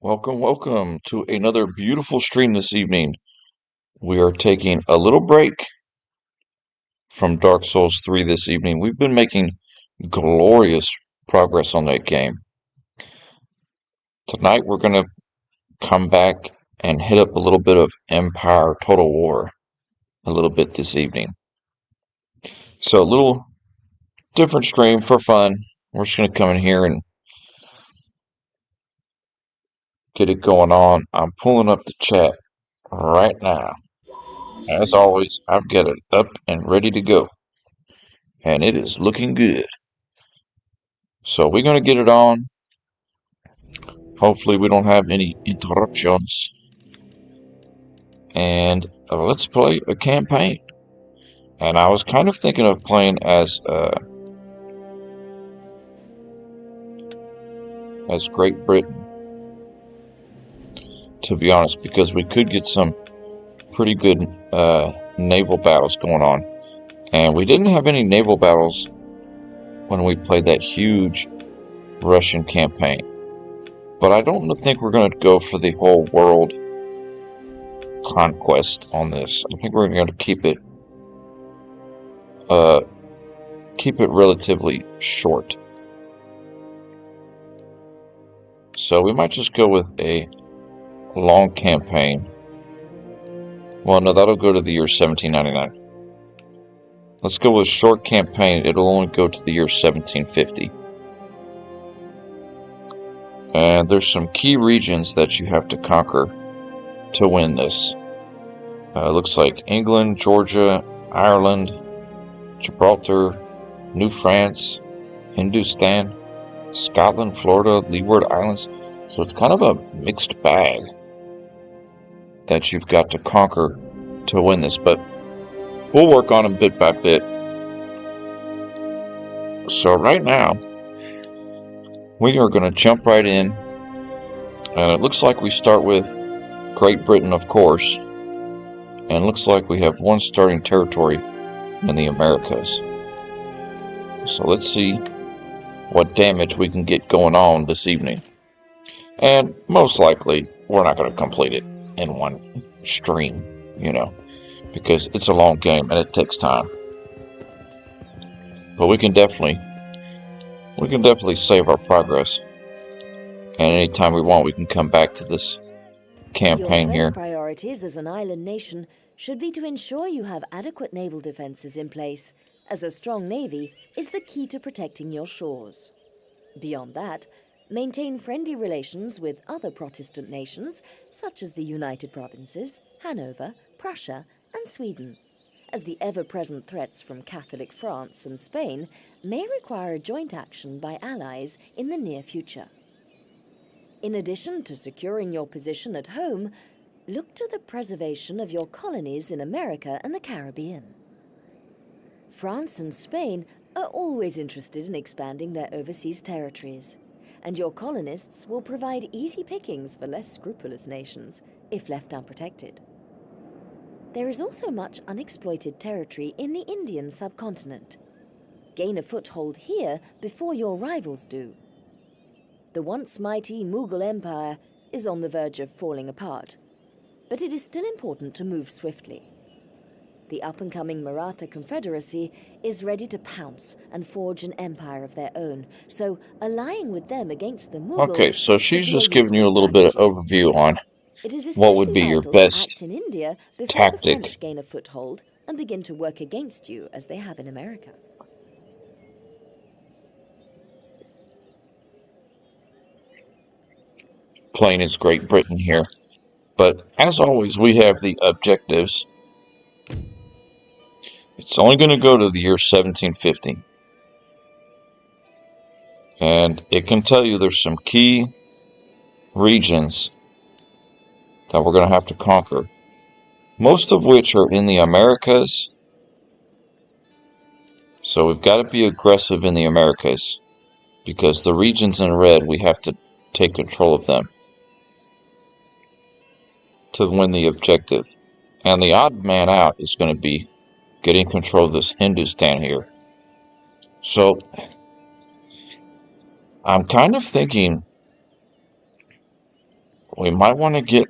Welcome to another beautiful stream this evening. We are taking a little break from Dark Souls 3 this evening. We've been making glorious progress on that game. Tonight we're going to come back and hit up a little bit of Empire Total War a little bit this evening. So a little different stream for fun. We're just going to come in here and get it going on. I'm pulling up the chat right now. As always, I've got it up and ready to go. And it is looking good. So we're going to get it on. Hopefully we don't have any interruptions. And let's play a campaign. And I was kind of thinking of playing as Great Britain, to be honest, because we could get some pretty good naval battles going on. And we didn't have any naval battles when we played that huge Russian campaign. But I don't think we're going to go for the whole world conquest on this. I think we're going to keep it relatively short. So we might just go with a long campaign. Well, no, that'll go to the year 1799. Let's go with a short campaign. It'll only go to the year 1750. And there's some key regions that you have to conquer to win this. Looks like England, Georgia, Ireland, Gibraltar, New France, Hindustan, Scotland, Florida, Leeward Islands. So it's kind of a mixed bag that you've got to conquer to win this, but we'll work on them bit by bit. So right now, we are going to jump right in, and it looks like we start with Great Britain, of course, and it looks like we have one starting territory in the Americas. So let's see what damage we can get going on this evening. And most likely, we're not going to complete it in one stream, because it's a long game and it takes time. But we can definitely save our progress. And anytime we want, we can come back to this campaign here. Your first priorities as an island nation should be to ensure you have adequate naval defenses in place, as a strong navy is the key to protecting your shores. Beyond that, maintain friendly relations with other Protestant nations, such as the United Provinces, Hanover, Prussia, and Sweden, as the ever-present threats from Catholic France and Spain may require a joint action by allies in the near future. In addition to securing your position at home, look to the preservation of your colonies in America and the Caribbean. France and Spain are always interested in expanding their overseas territories, and your colonists will provide easy pickings for less scrupulous nations if left unprotected. There is also much unexploited territory in the Indian subcontinent. Gain a foothold here before your rivals do. The once mighty Mughal Empire is on the verge of falling apart, but it is still important to move swiftly. The up-and-coming Maratha Confederacy is ready to pounce and forge an empire of their own, so allying with them against the Mughals... Okay, so she's just giving you a little bit of overview on what would be your best in India before tactic. The French gain a foothold and begin to work against you as they have in America. Playing as Great Britain here. But as always, we have the objectives. It's only going to go to the year 1750. And it can tell you there's some key regions that we're going to have to conquer. Most of which are in the Americas. So we've got to be aggressive in the Americas, because the regions in red, we have to take control of them to win the objective. And the odd man out is going to be getting control of this Hindustan here. So I'm kind of thinking we might want to get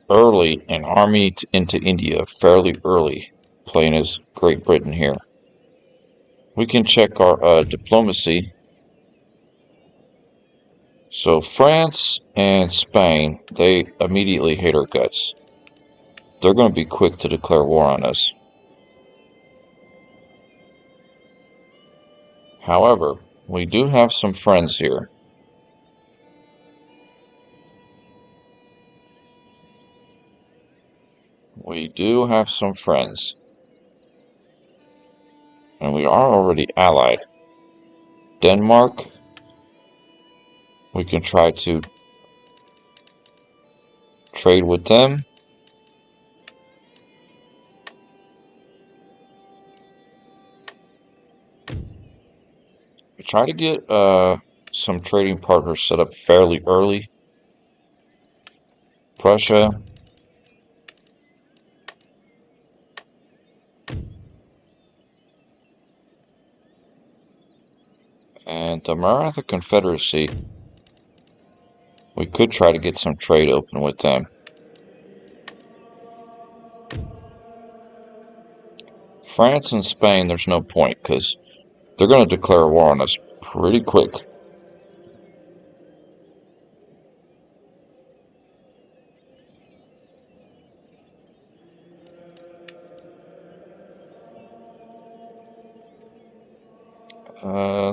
early an army into India fairly early, playing as Great Britain here. We can check our diplomacy. So France and Spain, they immediately hate our guts. They're going to be quick to declare war on us. However, we do have some friends here. We do have some friends. And we are already allied. Denmark, we can try to trade with them. We try to get some trading partners set up fairly early. Prussia. And the Maratha Confederacy, we could try to get some trade open with them. France and Spain, there's no point, because they're going to declare war on us pretty quick.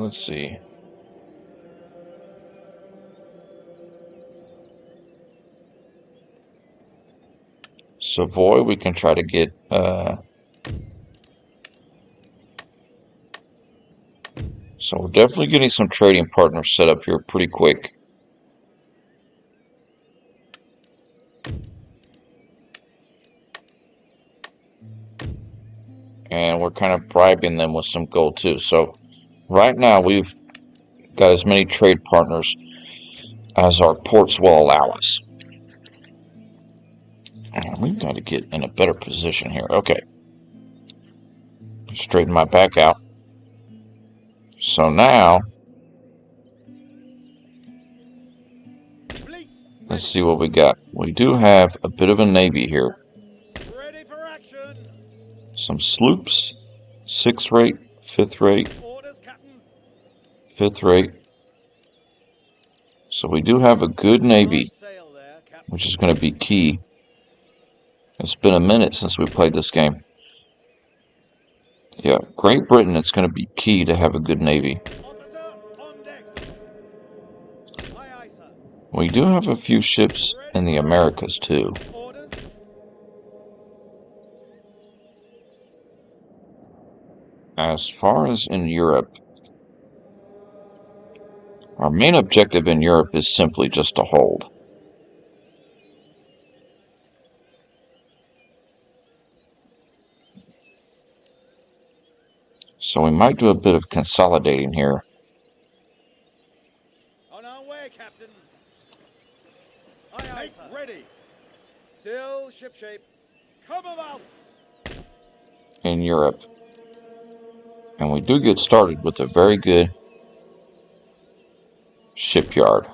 Let's see. Savoy, we can try to get so we're definitely getting some trading partners set up here pretty quick. And we're kind of bribing them with some gold too. So right now we've got as many trade partners as our ports will allow us. And we've got to get in a better position here. Okay. Straighten my back out. So now, let's see what we got. We do have a bit of a navy here. Ready for action. Some sloops, 6th rate, 5th rate, Orders, Captain. 5th rate. So we do have a good navy, Sail there, Captain. which is going to be key. It's been a minute since we played this game. Yeah, Great Britain, it's going to be key to have a good navy. Officer, on deck. Aye, aye, sir. We do have a few ships in the Americas too. Orders. As far as in Europe, our main objective in Europe is simply just to hold. So we might do a bit of consolidating here. On our way, Captain. Aye, aye, sir. Ready. Still shipshape. Come about. In Europe. And we do get started with a very good shipyard.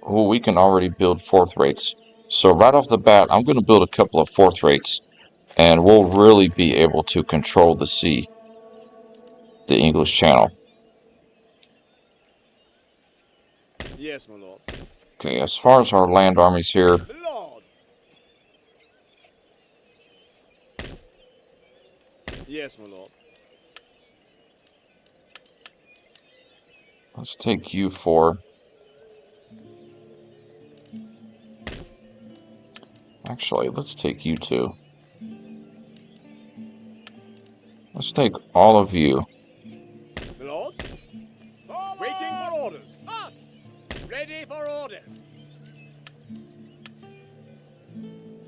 Oh, we can already build 4th rates. So right off the bat, I'm going to build a couple of 4th rates, and we'll really be able to control the sea, the English Channel. Yes, my lord. Okay, as far as our land armies here, Lord. Yes, my lord. let's take U4. Actually, let's take U2. Let's take all of you. My lord. Forward. Waiting for orders. March. Ready for orders.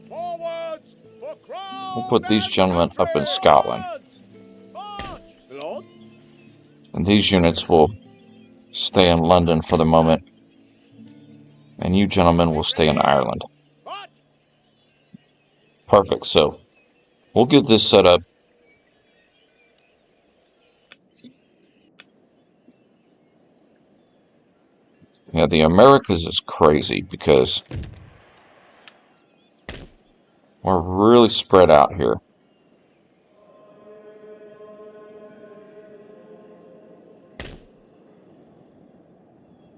Forwards for crown. We'll put these gentlemen up in Scotland. March. My lord. And these units will stay in London for the moment. And you gentlemen will stay in Ireland. March. Perfect. So, we'll get this set up Yeah, the Americas is crazy because we're really spread out here.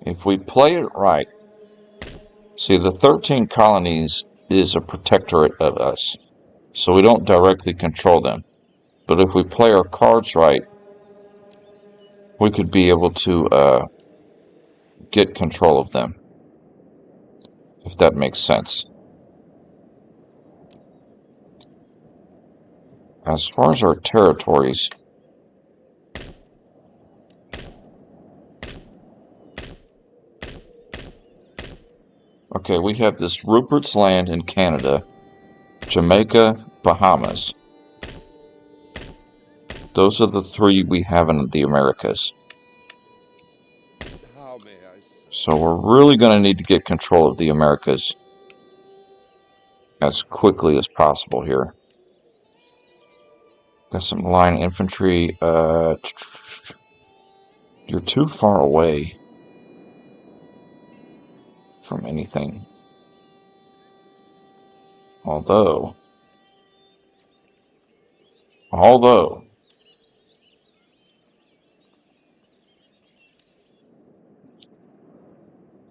If we play it right, see, the 13 colonies is a protectorate of us, so we don't directly control them. But if we play our cards right, we could be able to get control of them, if that makes sense. As far as our territories, okay, we have this Rupert's Land in Canada, Jamaica, Bahamas. Those are the three we have in the Americas. How may I serve? So we're really going to need to get control of the Americas as quickly as possible here. Got some line infantry. You're too far away from anything. Although,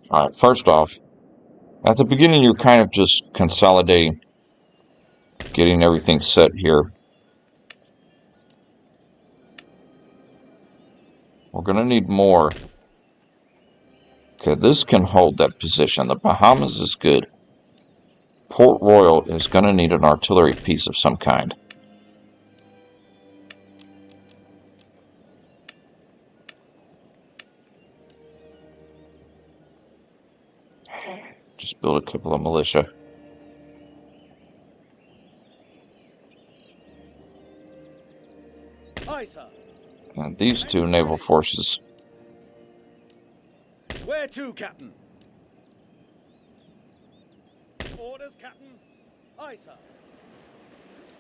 alright, first off, at the beginning you're kind of just consolidating, getting everything set here. We're going to need more. Okay, this can hold that position. The Bahamas is good. Port Royal is going to need an artillery piece of some kind. Just build a couple of militia. Aye, sir. And these two naval forces. Where to, Captain? Orders, Captain. Aye, sir.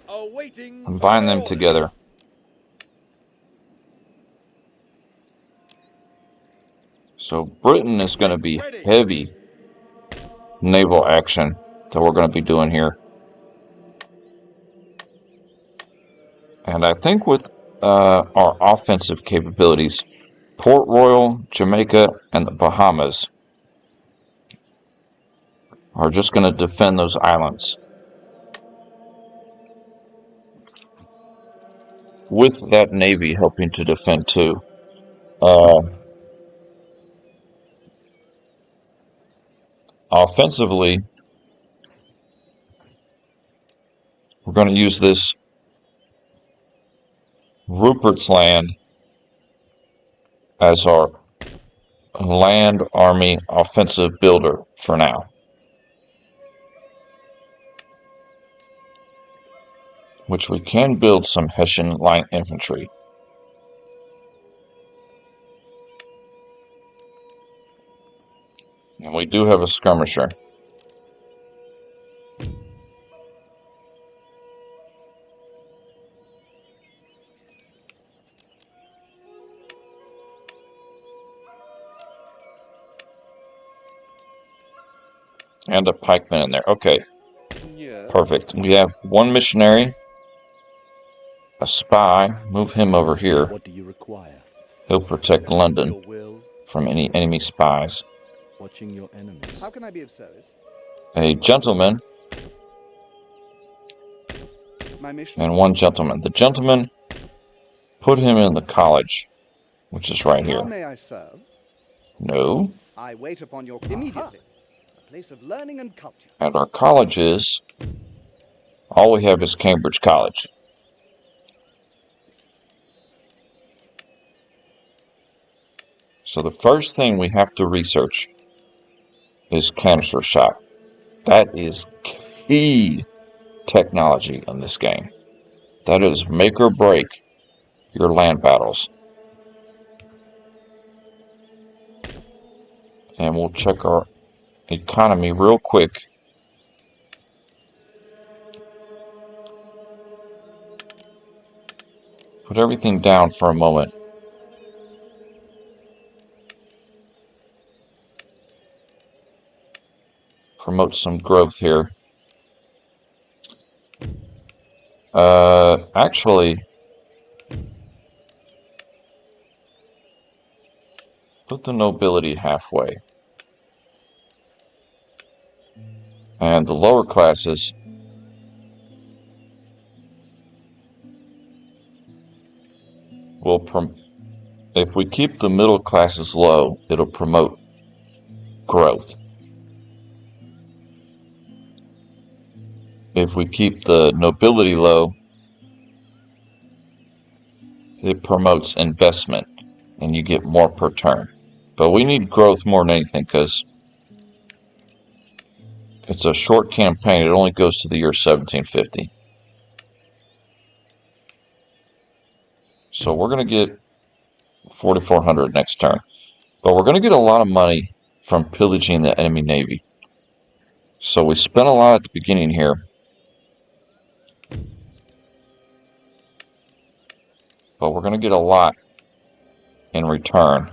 Awaiting. Combine further them orders. together. So Britain is going to be heavy naval action that we're going to be doing here. And I think with our offensive capabilities, Port Royal, Jamaica, and the Bahamas are just going to defend those islands. With that Navy helping to defend too. Offensively, we're going to use this Rupert's Land as our land army offensive builder for now. Which we can build some Hessian light infantry. And we do have a skirmisher. And a pikeman in there. Okay, Yeah. perfect. We have one missionary, a spy. Move him over here. What do you require? He'll protect London Your will, from any enemy spies. watching your enemies. How can I be of service? A gentleman My mission. and one gentleman. The gentleman, put him in the college, which is right How here. may I serve? No. I wait upon your immediately. A place of learning and culture. And our college is, all we have is Cambridge College. So the first thing we have to research is canister shot. That is key technology in this game. That is make or break your land battles. And we'll check our economy real quick. Put everything down for a moment. promote some growth here. Actually, put the nobility halfway. And the lower classes will if we keep the middle classes low, it'll promote growth. If we keep the nobility low, it promotes investment and you get more per turn. But we need growth more than anything because it's a short campaign. It only goes to the year 1750. So we're going to get 4,400 next turn. But we're going to get a lot of money from pillaging the enemy navy. So we spent a lot at the beginning here. But we're going to get a lot in return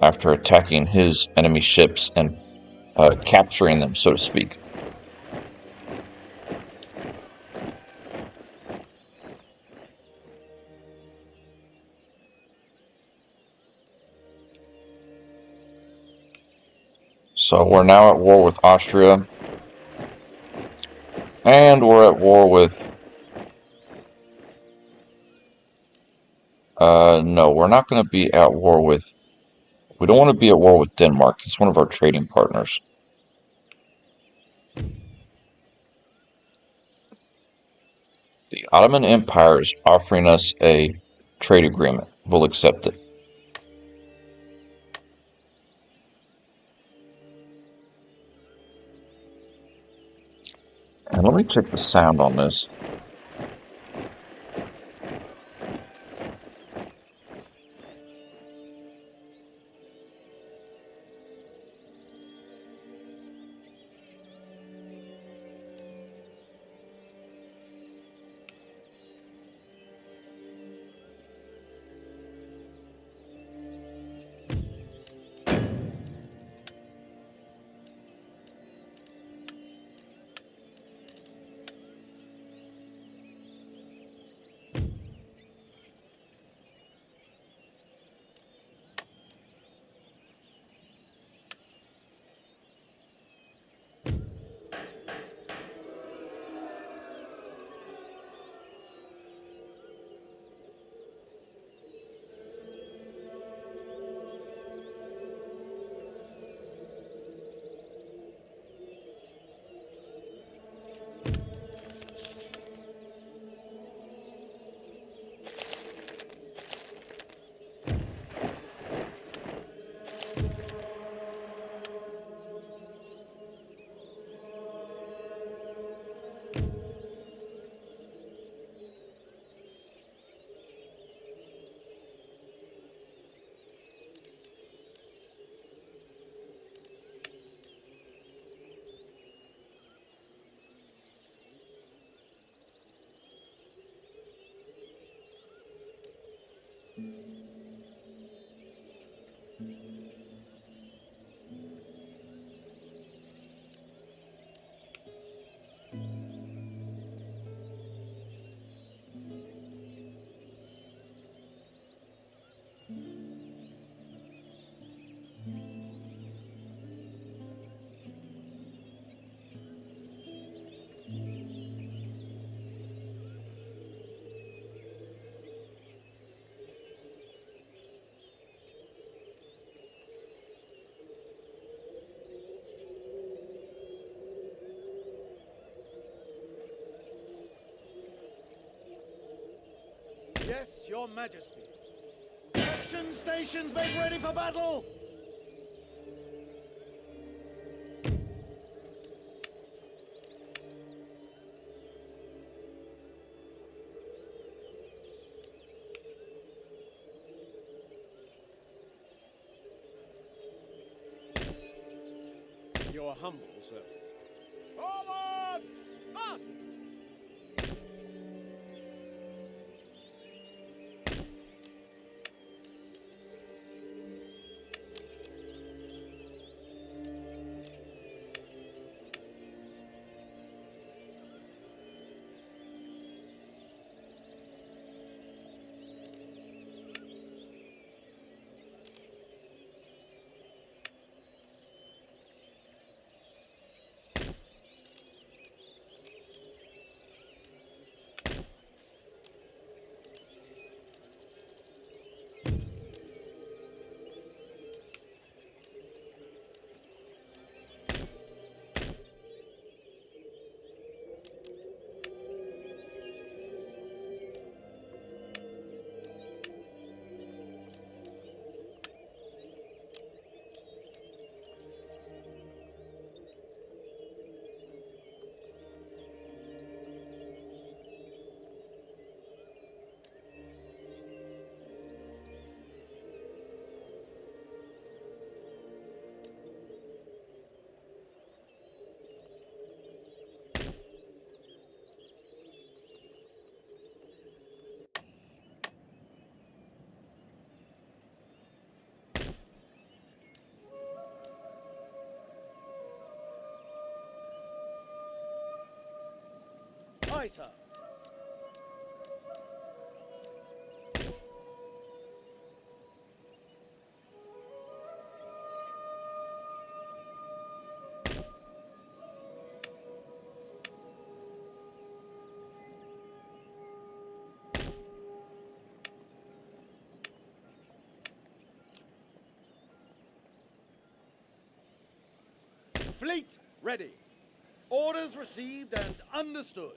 after attacking his enemy ships and capturing them, so to speak. So we're now at war with Austria. And we're at war with... no, we're not going to be at war with... We don't want to be at war with Denmark. It's one of our trading partners. The Ottoman Empire is offering us a trade agreement. We'll accept it. And let me check the sound on this. Yes, Your Majesty. Action stations make ready for battle! Your humble servant. Forward! March! aye, sir. Fleet ready. Orders received and understood.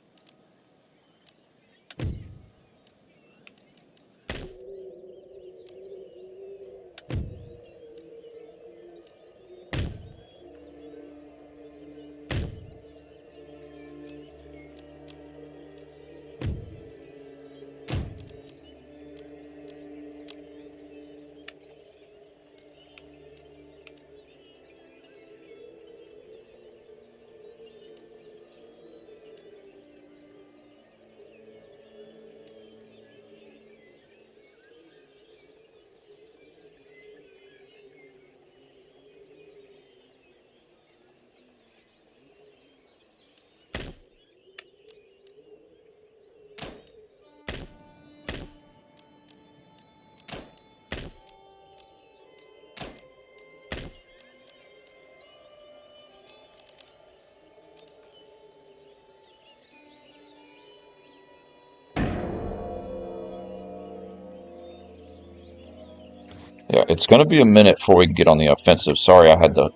Yeah, it's going to be a minute before we can get on the offensive. Sorry, I had the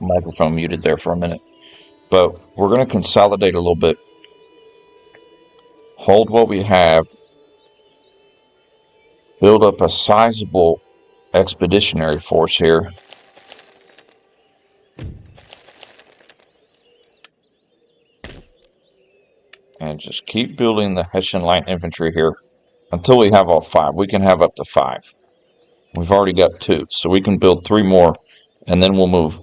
microphone muted there for a minute. But we're going to consolidate a little bit. Hold what we have. Build up a sizable expeditionary force here. And just keep building the Hessian light infantry here until we have all 5. We can have up to 5. We've already got 2, so we can build 3 more, and then we'll move.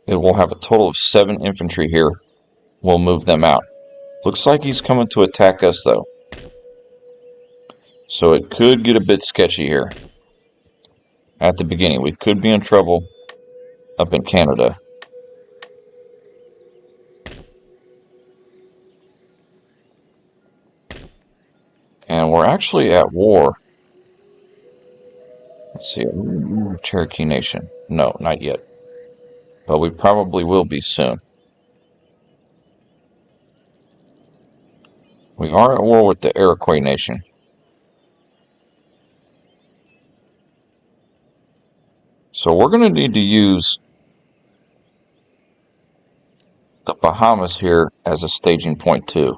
It will have a total of 7 infantry here. We'll move them out. Looks like he's coming to attack us, though. So it could get a bit sketchy here. At the beginning, we could be in trouble up in Canada. And we're actually at war. Let's see. Cherokee Nation. No, not yet. But we probably will be soon. We are at war with the Iroquois Nation. So we're going to need to use the Bahamas here as a staging point too.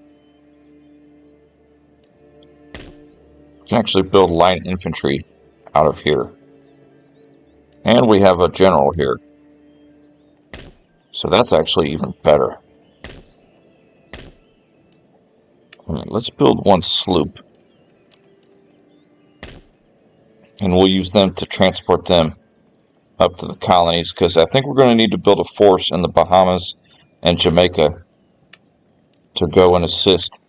We can actually build light infantry out of here. And we have a general here. So that's actually even better. Alright, let's build 1 sloop. And we'll use them to transport them up to the colonies, because I think we're going to need to build a force in the Bahamas and Jamaica to go and assist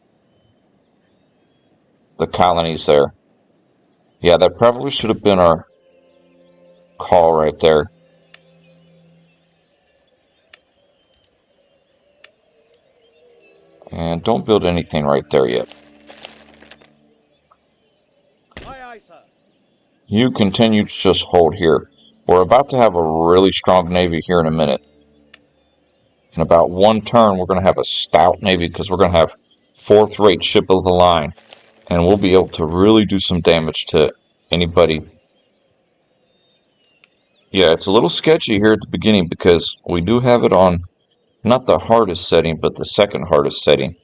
the colonies there. Yeah, that probably should have been our call right there. And don't build anything right there yet. Aye, aye, sir. You continue to just hold here. We're about to have a really strong navy here in a minute. In about 1 turn, we're going to have a stout navy because we're going to have 4th-rate ship of the line. And we'll be able to really do some damage to anybody. Yeah, it's a little sketchy here at the beginning because we do have it on not the hardest setting, but the 2nd hardest setting.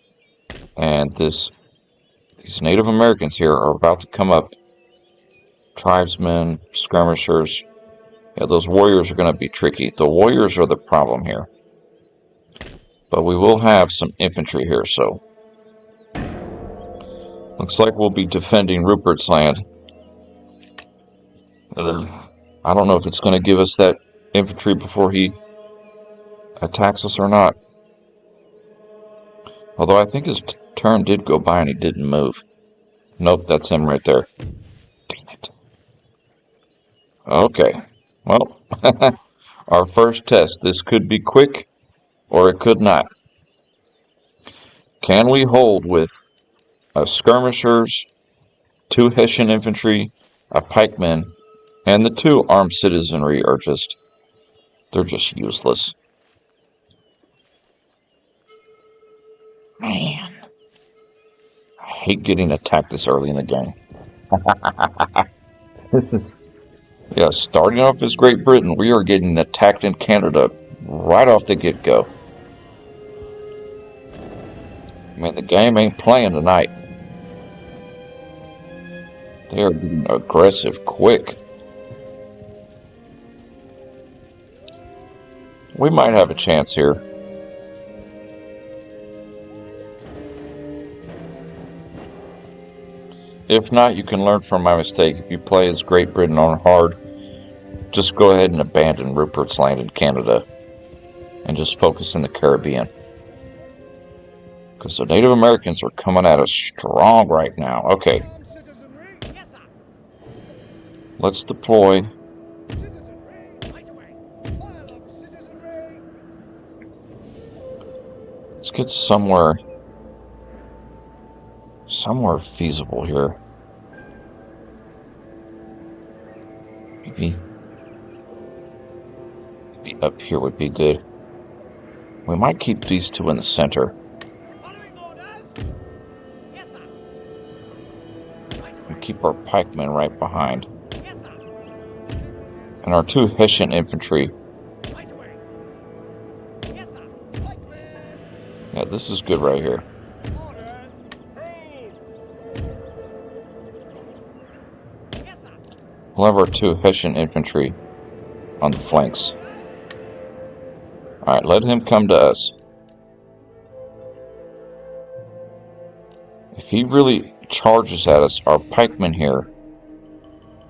And these Native Americans here are about to come up. Tribesmen, skirmishers. Yeah, those warriors are going to be tricky. The warriors are the problem here. But we will have some infantry here, so looks like we'll be defending Rupert's Land. I don't know if it's going to give us that infantry before he attacks us or not. Although I think his turn did go by and he didn't move. Nope, that's him right there. Dang it. Okay. Well, our first test. This could be quick or it could not. Can we hold with skirmishers, 2 Hessian infantry, a pikeman, and the 2 armed citizenry are just... they're just useless. Man. I hate getting attacked this early in the game. Yeah, starting off as Great Britain, we are getting attacked in Canada right off the get-go. Man, the game ain't playing tonight. They are getting aggressive quick. We might have a chance here. If not, you can learn from my mistake. If you play as Great Britain on hard, just go ahead and abandon Rupert's Land in Canada and just focus in the Caribbean. Because the Native Americans are coming at us strong right now. Okay. Let's deploy. Let's get somewhere feasible here. Maybe up here would be good. We might keep these 2 in the center. And keep our pikemen right behind. And our 2 Hessian infantry. Yeah, this is good right here. We'll have our 2 Hessian infantry on the flanks. Alright, let him come to us. If he really charges at us, our pikemen here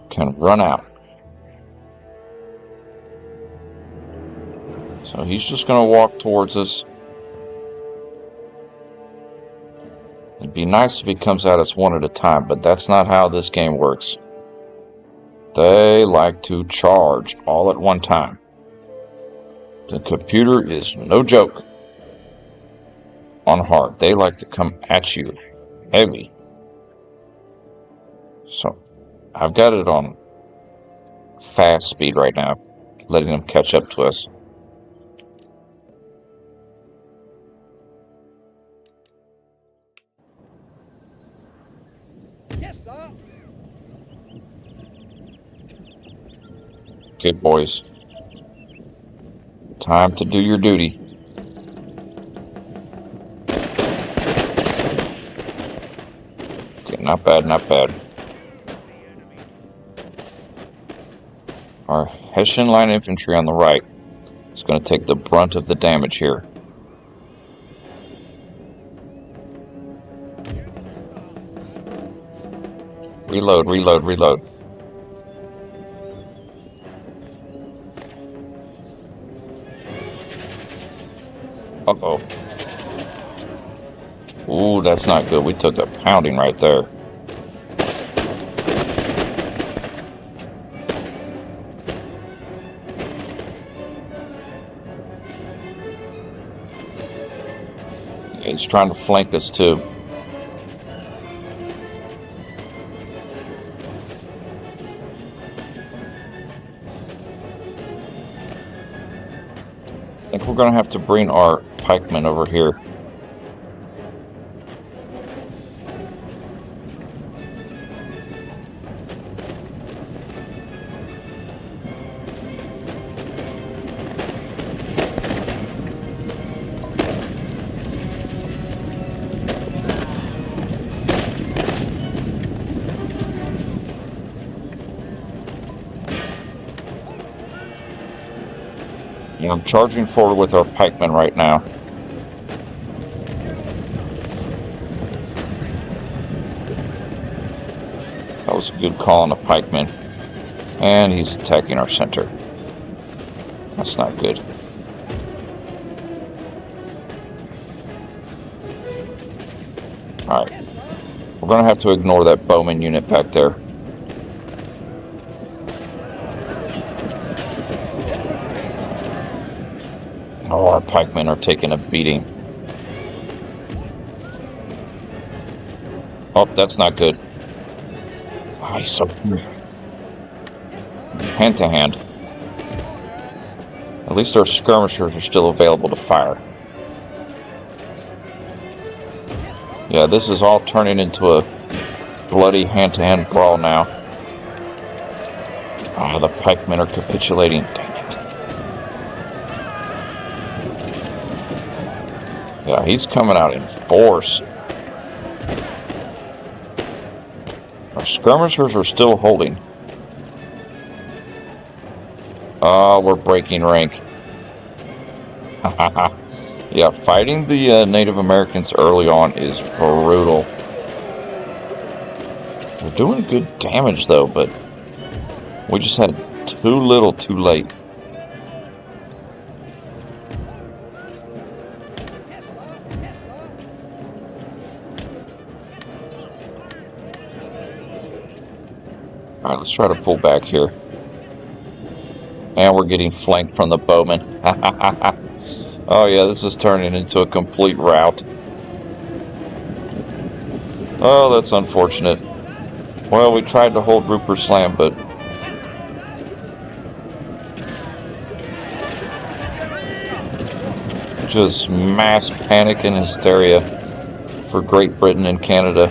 can run out. So he's just going to walk towards us. It'd be nice if he comes at us one at a time, but that's not how this game works. They like to charge all at one time. The computer is no joke on hard. They like to come at you heavy. So I've got it on fast speed right now, letting them catch up to us. Yes, sir. Good boys. Time to do your duty. Okay, not bad, not bad. Our Hessian line infantry on the right is going to take the brunt of the damage here. Reload, reload, reload. Uh-oh. Ooh, that's not good. We took a pounding right there. Yeah, he's trying to flank us too. I think we're going to have to bring our pikemen over here. I'm charging forward with our pikemen right now. That was a good call on the pikeman. And he's attacking our center. That's not good. Alright. We're going to have to ignore that bowman unit back there. Oh, our pikemen are taking a beating. Oh, that's not good. Oh, he's so quick. Hand to hand. At least our skirmishers are still available to fire. Yeah, this is all turning into a bloody hand-to-hand brawl now. Ah, the pikemen are capitulating. Dang it. Yeah, he's coming out in force. Our skirmishers are still holding. Oh, we're breaking rank. Yeah, fighting the Native Americans early on is brutal. We're doing good damage though, but we just had too little too late. Alright, let's try to pull back here. And we're getting flanked from the bowmen. Oh yeah, this is turning into a complete rout. Oh, that's unfortunate. Well, we tried to hold Rupert's Land, but just mass panic and hysteria for Great Britain and Canada.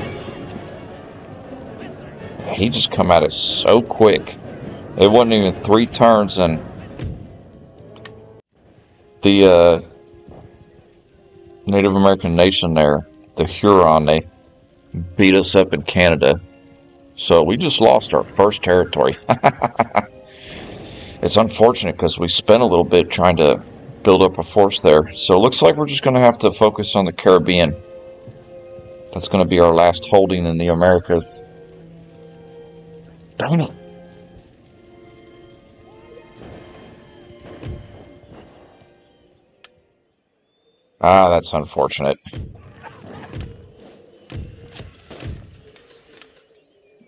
He just come at it so quick. It wasn't even 3 turns and the Native American nation there, the Huron, they beat us up in Canada. So we just lost our first territory. It's unfortunate because we spent a little bit trying to build up a force there. So it looks like we're just going to have to focus on the Caribbean. That's going to be our last holding in the Americas. Dang it. Ah, that's unfortunate.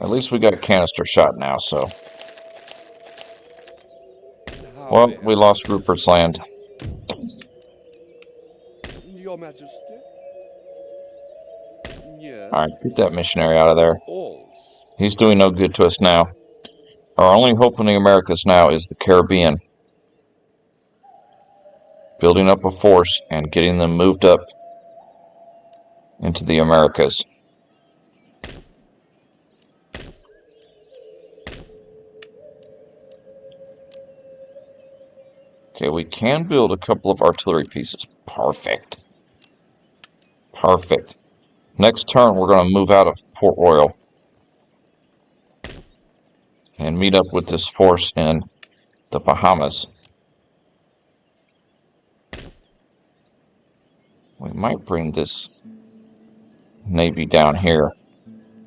At least we got a canister shot now, so. Well, we lost Rupert's Land. Your Majesty? Yes. Alright, get that missionary out of there. He's doing no good to us now. Our only hope in the Americas now is the Caribbean. Building up a force and getting them moved up into the Americas. Okay, we can build a couple of artillery pieces. Perfect. Perfect. Next turn, we're going to move out of Port Royal and meet up with this force in the Bahamas. We might bring this navy down here.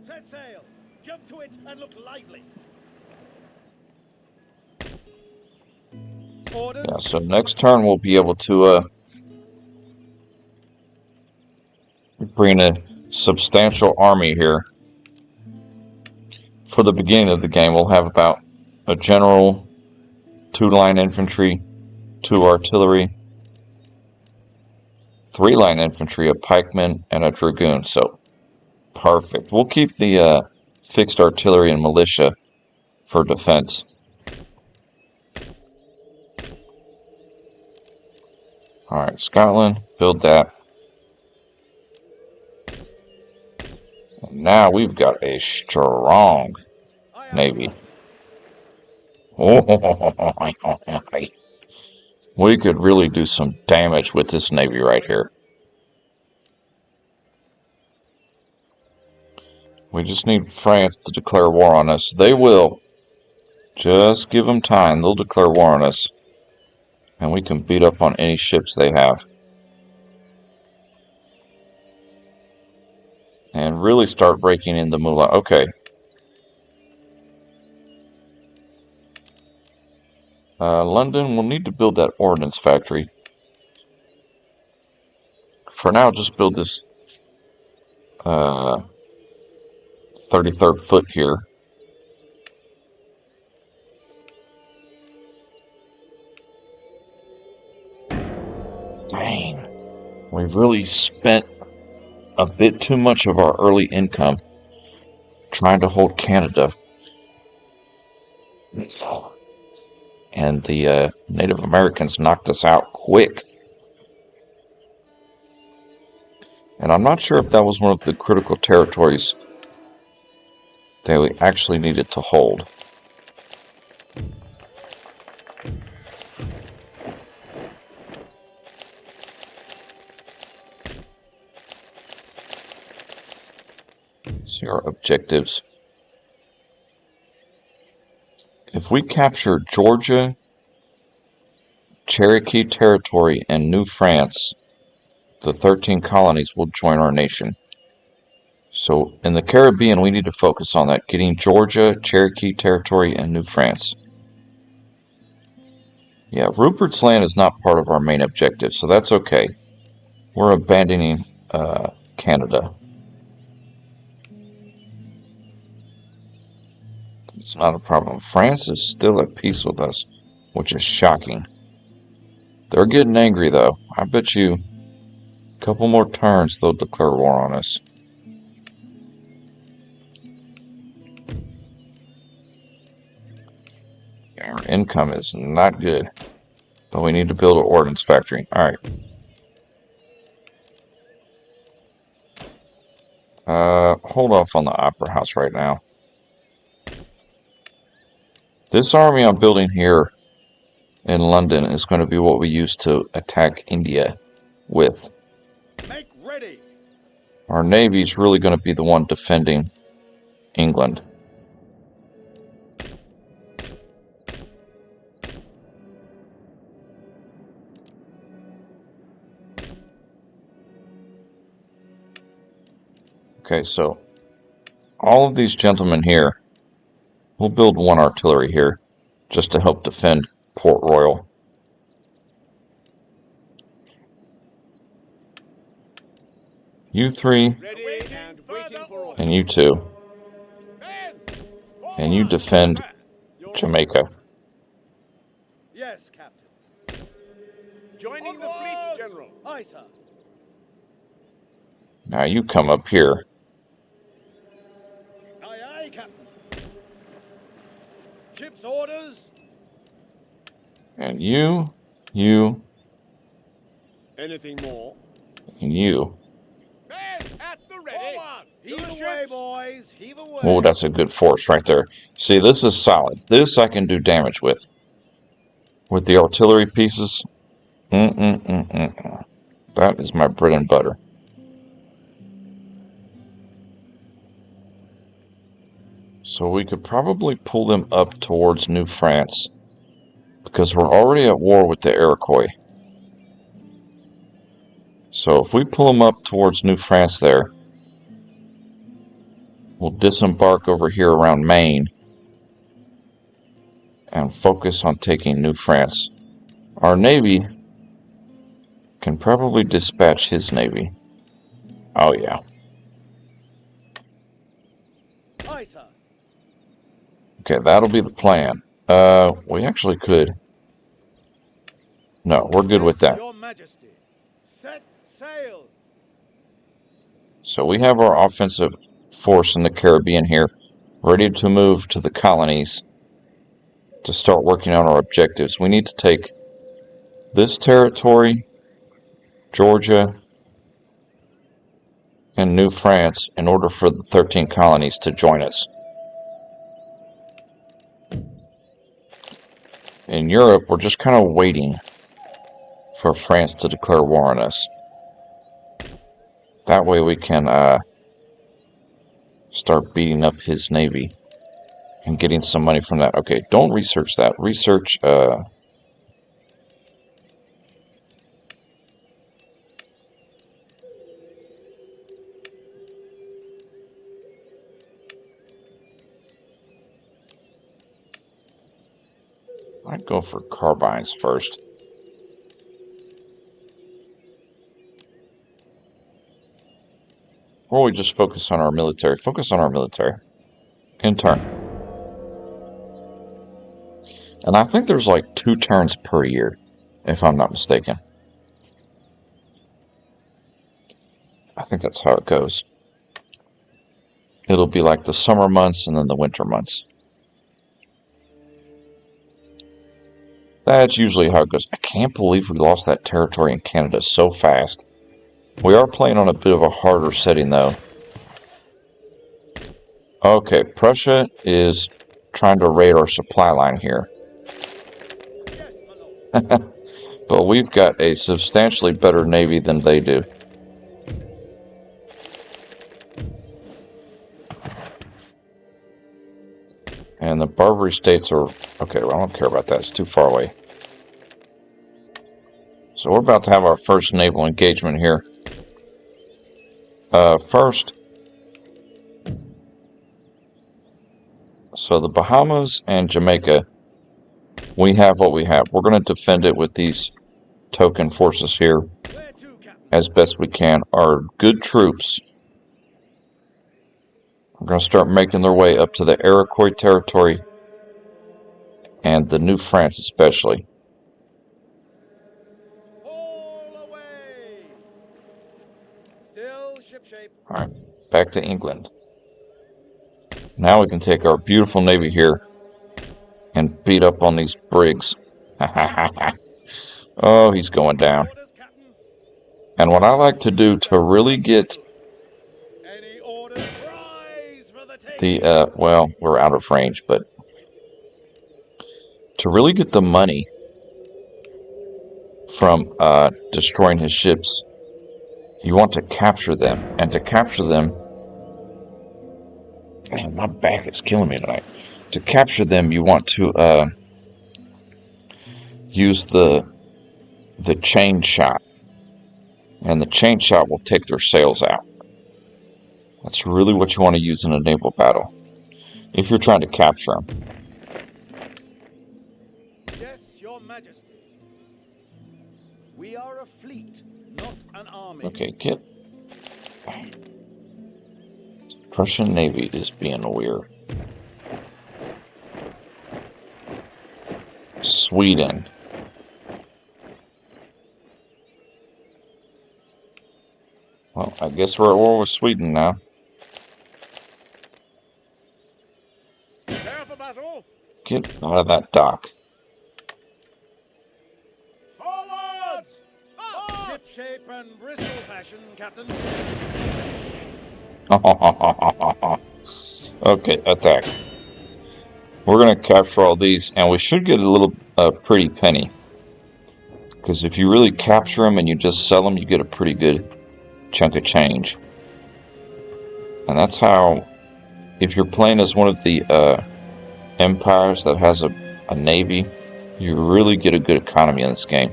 Set sail. Jump to it and look lively. Orders. Yeah, so next turn we'll be able to bring a substantial army here. For the beginning of the game, we'll have about a general, 2 line infantry, 2 artillery, 3 line infantry, a pikeman, and a dragoon. So, perfect. We'll keep the fixed artillery and militia for defense. Alright, Scotland, build that. And now we've got a strong navy. We could really do some damage with this navy right here. We just need France to declare war on us. They will. Just give them time. They'll declare war on us. And we can beat up on any ships they have. And really start breaking into Mullah. Okay. London will need to build that ordnance factory. For now, just build this 33rd foot here. Dang. We've really spent a bit too much of our early income trying to hold Canada. And the Native Americans knocked us out quick. And I'm not sure if that was one of the critical territories that we actually needed to hold. See our objectives. If we capture Georgia, Cherokee Territory, and New France, the 13 colonies will join our nation. So in the Caribbean, we need to focus on that, getting Georgia, Cherokee Territory, and New France. Yeah, Rupert's Land is not part of our main objective, so that's okay. We're abandoning Canada. It's not a problem. France is still at peace with us, which is shocking. They're getting angry, though. I bet you a couple more turns they'll declare war on us. Our income is not good, but we need to build an ordnance factory. Alright. Hold off on the Opera House right now. This army I'm building here in London is going to be what we use to attack India with. Make ready. Our Navy is really going to be the one defending England. Okay, so all of these gentlemen here, we'll build one artillery here just to help defend Port Royal. You three, Ready and waiting for and you two, men. and you defend Jamaica. Yes, Captain. Joining the fleet, General. Aye, sir. Now you come up here. Aye, aye, Captain. Ship's orders. And you, Anything more? and you. Men at the ready. Forward. Heave away, boys. Heave away. Oh, that's a good force right there. See, this is solid. This I can do damage with. With the artillery pieces. That is my bread and butter. So we could probably pull them up towards New France, because we're already at war with the Iroquois. So if we pull them up towards New France there, we'll disembark over here around Maine and focus on taking New France. Our Navy can probably dispatch his Navy. Oh yeah. Aye, sir. Okay, that'll be the plan. We actually could. No, we're good with that. Your Majesty. Set sail. So we have our offensive force in the Caribbean here, ready to move to the colonies to start working on our objectives. We need to take this territory, Georgia, and New France in order for the 13 colonies to join us. In Europe, we're just kind of waiting for France to declare war on us. That way we can start beating up his navy and getting some money from that. Okay, don't research that. Research I'd go for carbines first. Or we just focus on our military. Focus on our military. In turn. And I think there's like 2 turns per year, if I'm not mistaken. I think that's how it goes. it'll be like the summer months and then the winter months. That's usually how it goes. I can't believe we lost that territory in Canada so fast. We are playing on a bit of a harder setting, though. Okay, Prussia is trying to raid our supply line here. But we've got a substantially better navy than they do. And the Barbary states are... Okay, well, I don't care about that. It's too far away. So we're about to have our first naval engagement here. First... So the Bahamas and Jamaica, we have what we have. We're going to defend it with these token forces here as best we can. Our good troops are going to start making their way up to the Iroquois territory and the New France especially. All away. Still shipshape. Alright, back to England. Now we can take our beautiful navy here and beat up on these brigs. Oh, he's going down. Orders, Captain. And what I like to do to really get Any orders? Prize for the taking. well, we're out of range, but to really get the money from destroying his ships, you want to capture them. And to capture them... Man, my back is killing me tonight. To capture them, you want to use the chain shot. And the chain shot will take their sails out. That's really what you want to use in a naval battle, if you're trying to capture them. Yes, Your Majesty. We are a fleet, not an army. Okay, get... Prussian Navy is being weird. Sweden. Well, I guess we're at war with Sweden now. Prepare for battle. Get out of that dock. Forwards! Shipshape and bristle fashion, Captain. Okay, attack. We're going to capture all these, and we should get a little pretty penny. Because if you really capture them and you just sell them, you get a pretty good chunk of change. And that's how, if you're playing as one of the empires that has a navy, you really get a good economy in this game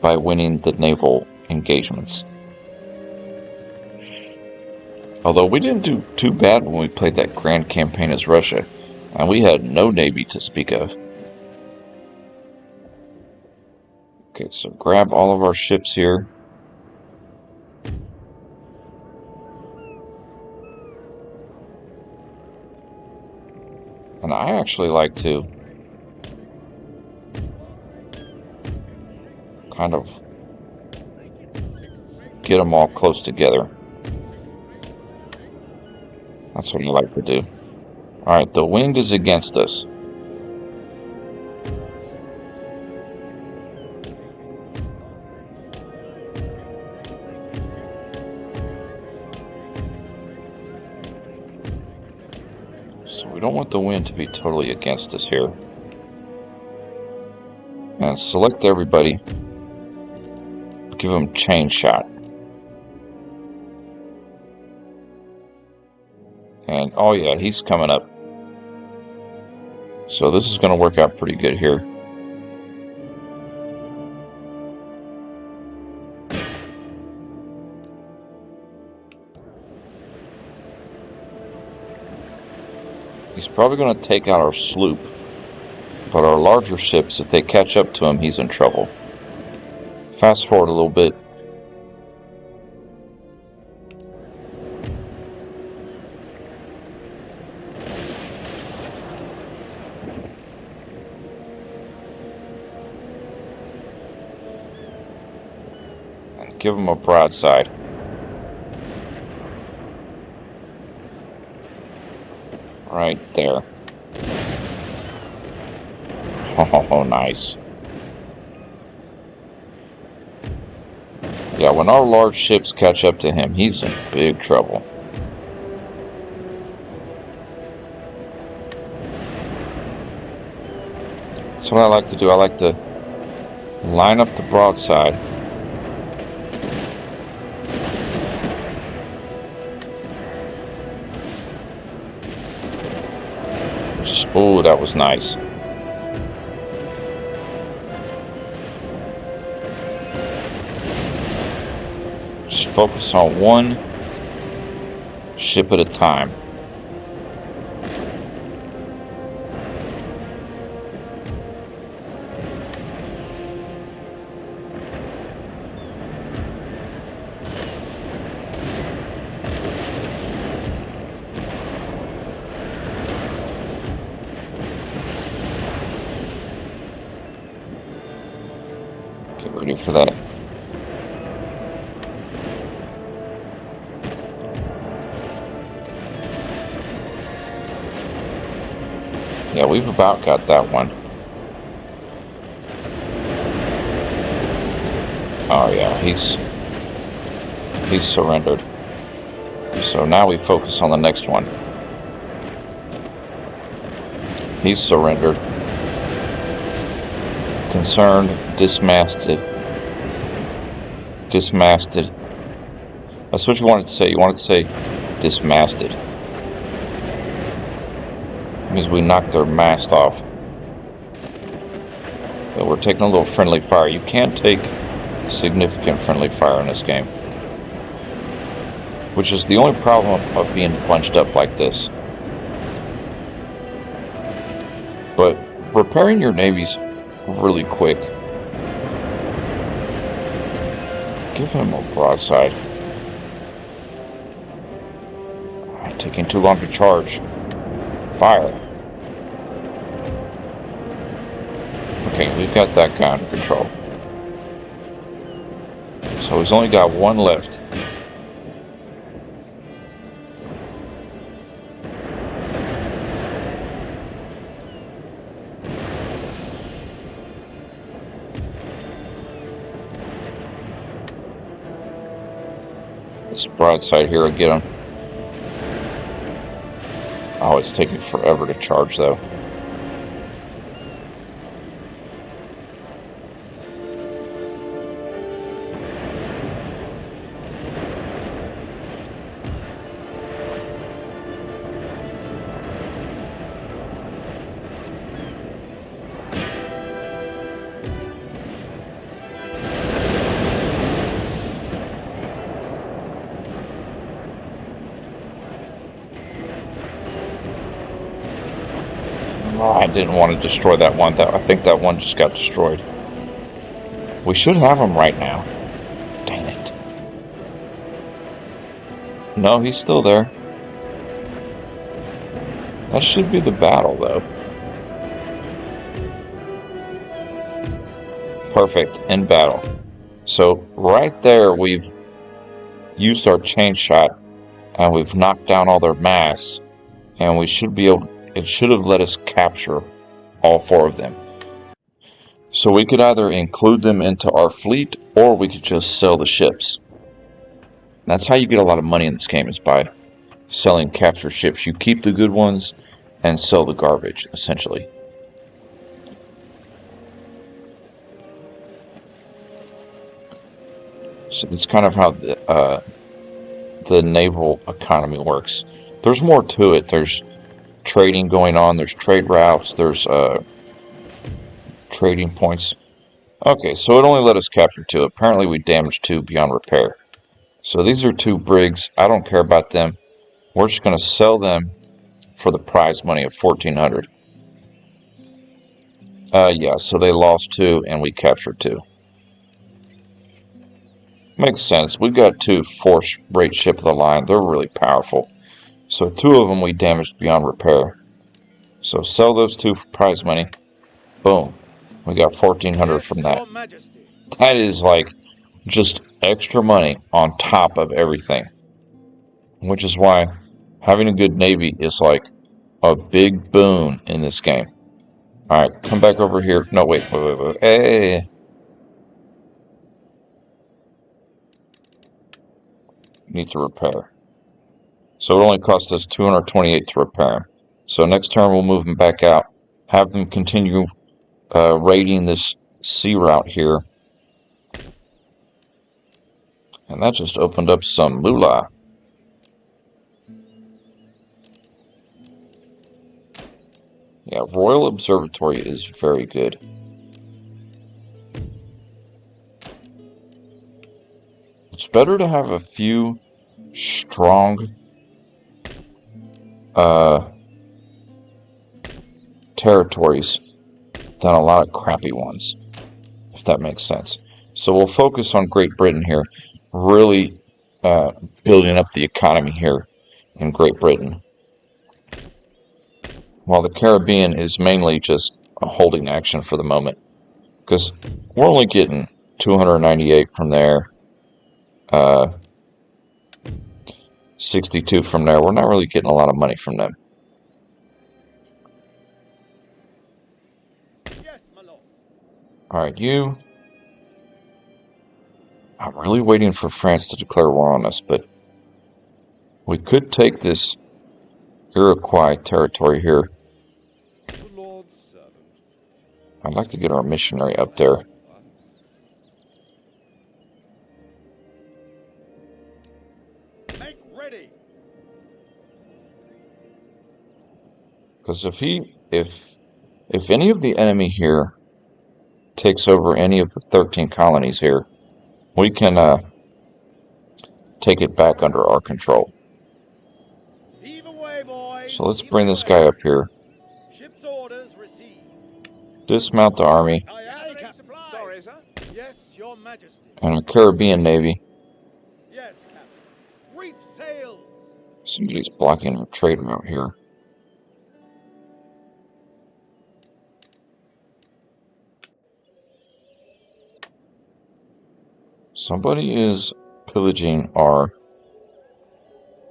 by winning the naval engagements. Although we didn't do too bad when we played that grand campaign as Russia, and we had no navy to speak of. Okay, so grab all of our ships here. And I actually like to kind of get them all close together. That's what I like to do. Alright, the wind is against us. So we don't want the wind to be totally against us here. And select everybody. Give them chain shot. And, oh yeah, he's coming up. So this is going to work out pretty good here. He's probably going to take out our sloop. But our larger ships, if they catch up to him, he's in trouble. Fast forward a little bit. Give him a broadside. there. Oh, nice. Yeah, when our large ships catch up to him, he's in big trouble. So what I like to do, I like to line up the broadside. Oh, that was nice. Just focus on one ship at a time. Get ready for that. Yeah, we've about got that one. Oh yeah, he's surrendered. So now we focus on the next one. He's surrendered. Concerned, dismasted. Dismasted. That's what you wanted to say. You wanted to say dismasted. Means we knocked their mast off. But we're taking a little friendly fire. You can't take significant friendly fire in this game, which is the only problem of being bunched up like this. But repairing your navies really quick. Give him a broadside. Taking too long to charge. Fire. Okay, we've got that guy under control. So he's only got one left. This broadside here will get him. Oh, it's taking forever to charge, though. Oh, I didn't want to destroy that one. I think that one just got destroyed. We should have him right now. Dang it. No, he's still there. That should be the battle, though. Perfect. In battle. So, right there, we've used our chain shot, and we've knocked down all their masts, and we should be able... It should have let us capture all four of them. So we could either include them into our fleet, or we could just sell the ships. That's how you get a lot of money in this game, is by selling captured ships. You keep the good ones and sell the garbage, essentially. So that's kind of how the naval economy works. There's more to it. There's trading going on, there's trade routes, there's trading points. Okay, so it only let us capture 2. Apparently we damaged 2 beyond repair. So these are 2 brigs. I don't care about them. We're just going to sell them for the prize money of 1,400. Yeah, so they lost 2 and we captured 2. Makes sense. We've got 2 force-rate ship of the line. They're really powerful. So 2 of them we damaged beyond repair. So sell those 2 for prize money. Boom. We got 1,400 from that. That is like just extra money on top of everything. Which is why having a good navy is like a big boon in this game. Alright, come back over here. No, wait. Hey! Need to repair. So it only cost us 228 to repair him. So next turn we'll move him back out. Have them continue raiding this sea route here. And that just opened up some moolah. Yeah, Royal Observatory is very good. It's better to have a few strong territories than a lot of crappy ones, if that makes sense. So we'll focus on Great Britain here, really building up the economy here in Great Britain. While the Caribbean is mainly just a holding action for the moment. Because we're only getting 298 from there. 62 from there. We're not really getting a lot of money from them. Yes, my lord. Alright, you. I'm really waiting for France to declare war on us, but we could take this Iroquois territory here. The Lord's servant. I'd like to get our missionary up there. Make ready. Because if any of the enemy here takes over any of the 13 colonies here, we can take it back under our control. Heave away, boys. So let's Heave bring this away. guy up here. Ship's orders received. Dismount the army Aye, aye, Captain. Sorry, sir. Yes, your majesty. and our Caribbean Navy. Yes, Captain. Reef sails. Somebody's blocking our trade route here. Somebody is pillaging our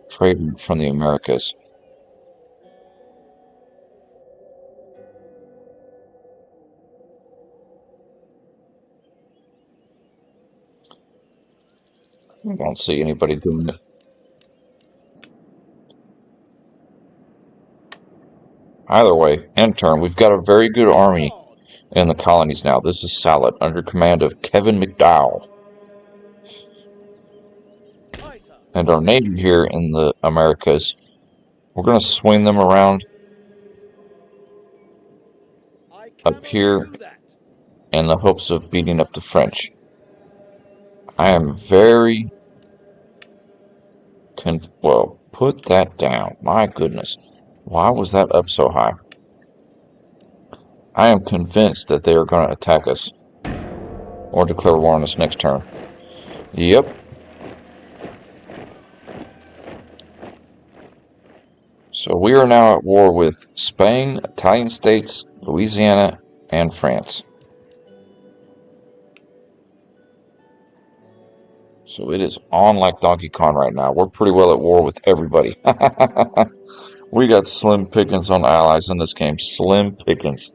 trade route from the Americas. I don't see anybody doing it. Either way, end turn, we've got a very good army in the colonies now. This is Salad, under command of Kevin McDowell. Aye, sir. And our Navy here in the Americas, we're going to swing them around I up cannot here do that. in the hopes of beating up the French. I am very... well, put that down. My goodness. Why was that up so high? I am convinced that they are going to attack us. Or declare war on us next turn. Yep. So we are now at war with Spain, Italian states, Louisiana, and France. So it is on like Donkey Kong right now. We're pretty well at war with everybody. We got slim pickings on allies in this game. Slim pickings.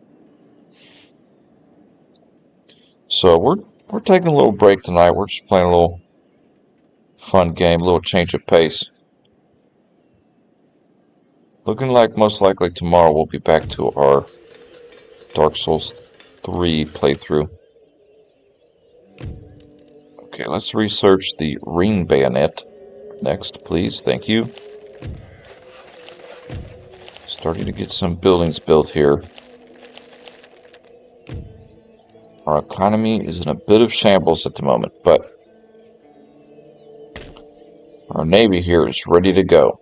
So we're taking a little break tonight. We're just playing a little fun game, a little change of pace. Looking like most likely tomorrow we'll be back to our Dark Souls 3 playthrough. Okay, let's research the ring bayonet next, please. Thank you. Starting to get some buildings built here. Our economy is in a bit of shambles at the moment, but our Navy here is ready to go.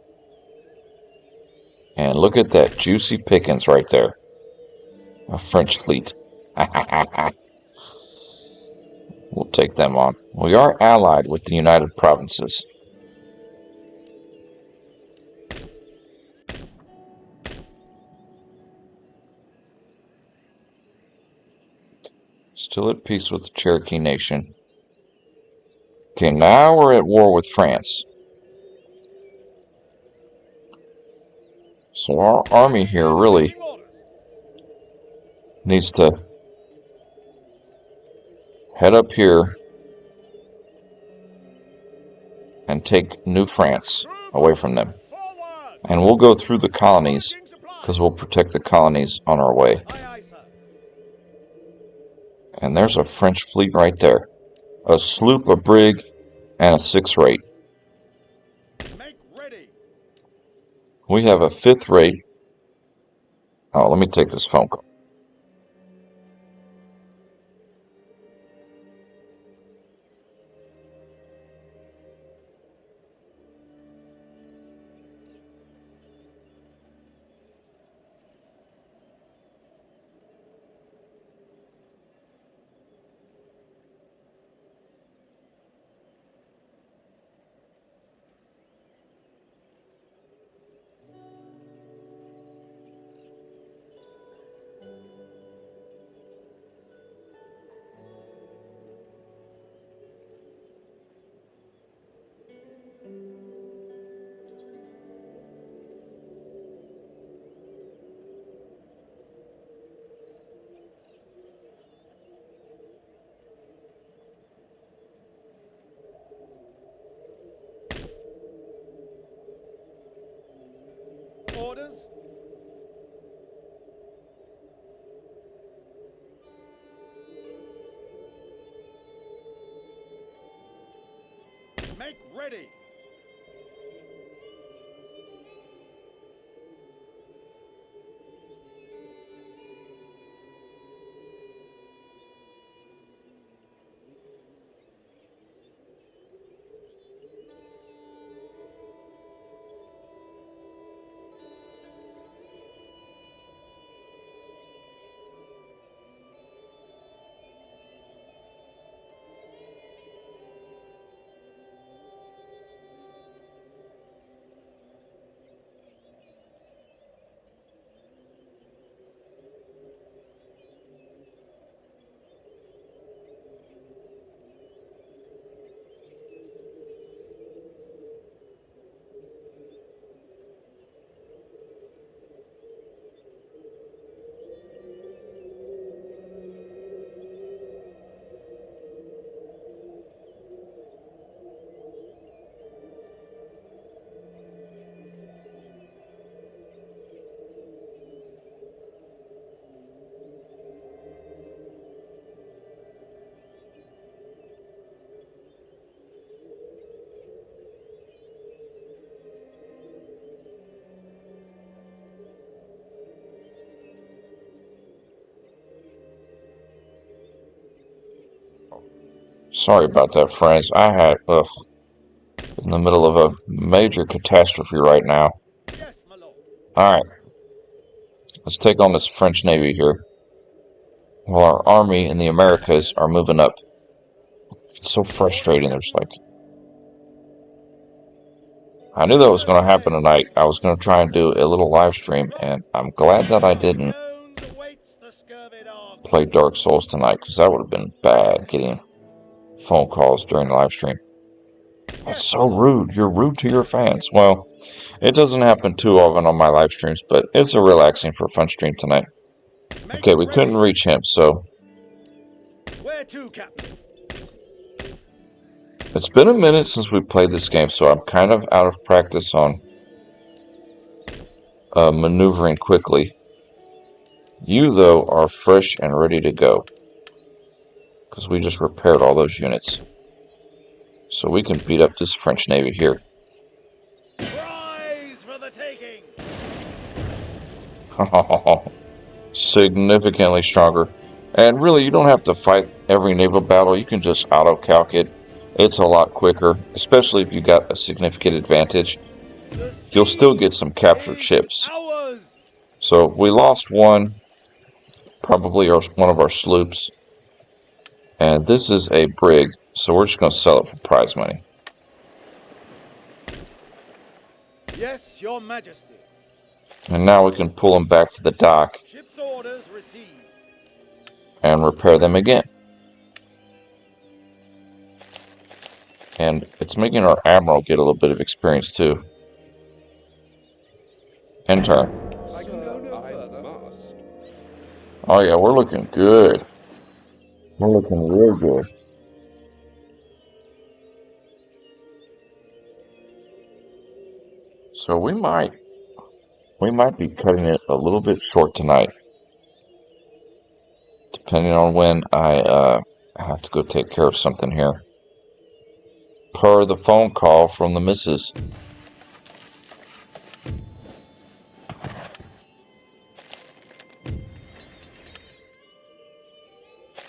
And look at that juicy pickings right there. A French fleet. We'll take them on. We are allied with the United Provinces. Still at peace with the Cherokee Nation. Okay, now we're at war with France. So our army here really needs to head up here and take New France away from them. Forward! And we'll go through the colonies because we'll protect the colonies on our way. Aye, aye, sir. And there's a French fleet right there. A sloop, a brig, and a 6th-rate. Make ready. We have a 5th-rate. Oh, let me take this phone call. Orders. Make ready. Sorry about that, friends. I had in the middle of a major catastrophe right now. Yes, my lord. Alright, let's take on this French Navy here. While our army in the Americas are moving up. It's so frustrating. There's like... I knew that was going to happen tonight. I was going to try and do a little live stream, and I'm glad that I didn't Jones awaits the scurvy dog. play Dark Souls tonight, because that would have been bad, getting phone calls during the live stream. That's so rude. You're rude to your fans. Well, it doesn't happen too often on my live streams, but it's a relaxing for fun stream tonight. Make Okay, we ready. couldn't reach him, so Where to, Captain? it's been a minute since we played this game, so I'm kind of out of practice on maneuvering quickly. You, though, are fresh and ready to go, because we just repaired all those units. So we can beat up this French Navy here. Prize for the taking. Significantly stronger. And really, you don't have to fight every naval battle. You can just auto-calc it. It's a lot quicker, especially if you got a significant advantage. You'll still get some captured ships. Ours. So we lost one, probably one of our sloops. And this is a brig, so we're just going to sell it for prize money. Yes, your majesty. And now we can pull them back to the dock Ship's orders received. and repair them again. And it's making our admiral get a little bit of experience too. End turn. I can go no further. Must. Oh yeah, we're looking good. We're looking real good. So we might be cutting it a little bit short tonight, depending on when I have to go take care of something here. Per the phone call from the missus.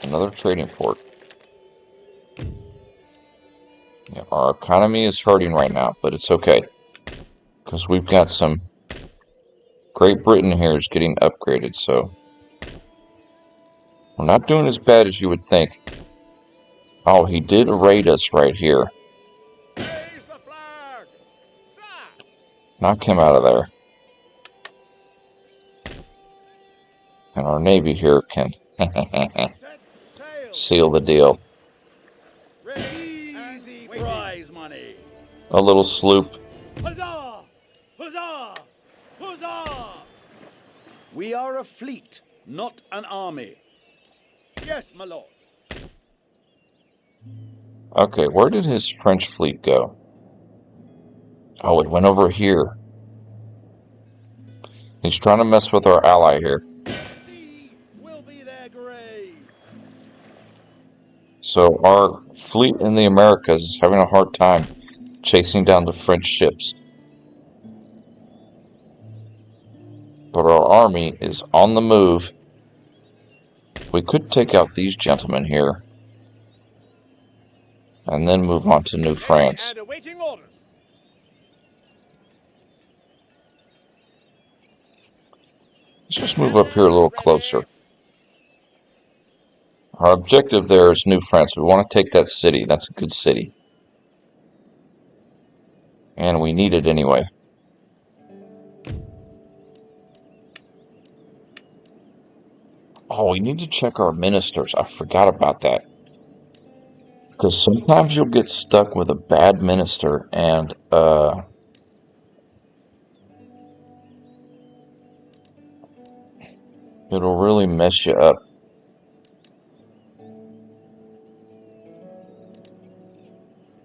Another trading port. Yeah, our economy is hurting right now, but it's okay. Because we've got some... Great Britain here is getting upgraded, so... We're not doing as bad as you would think. Oh, he did raid us right here. Raise the flag! Sir! Knock him out of there. And our navy here can Set sail. seal the deal. Ready. Easy prize money. A little sloop. Huzzah! Huzzah! Huzzah! We are a fleet, not an army. Yes, my lord. Okay, where did his French fleet go? Oh, it went over here. He's trying to mess with our ally here. Sea will be their grave. So our fleet in the Americas is having a hard time chasing down the French ships. But our army is on the move. We could take out these gentlemen here. And then move on to New France. And awaiting orders. Let's just move up here a little closer. Our objective there is New France. We want to take that city. That's a good city. And we need it anyway. Oh, we need to check our ministers. I forgot about that. Because sometimes you'll get stuck with a bad minister and it'll really mess you up.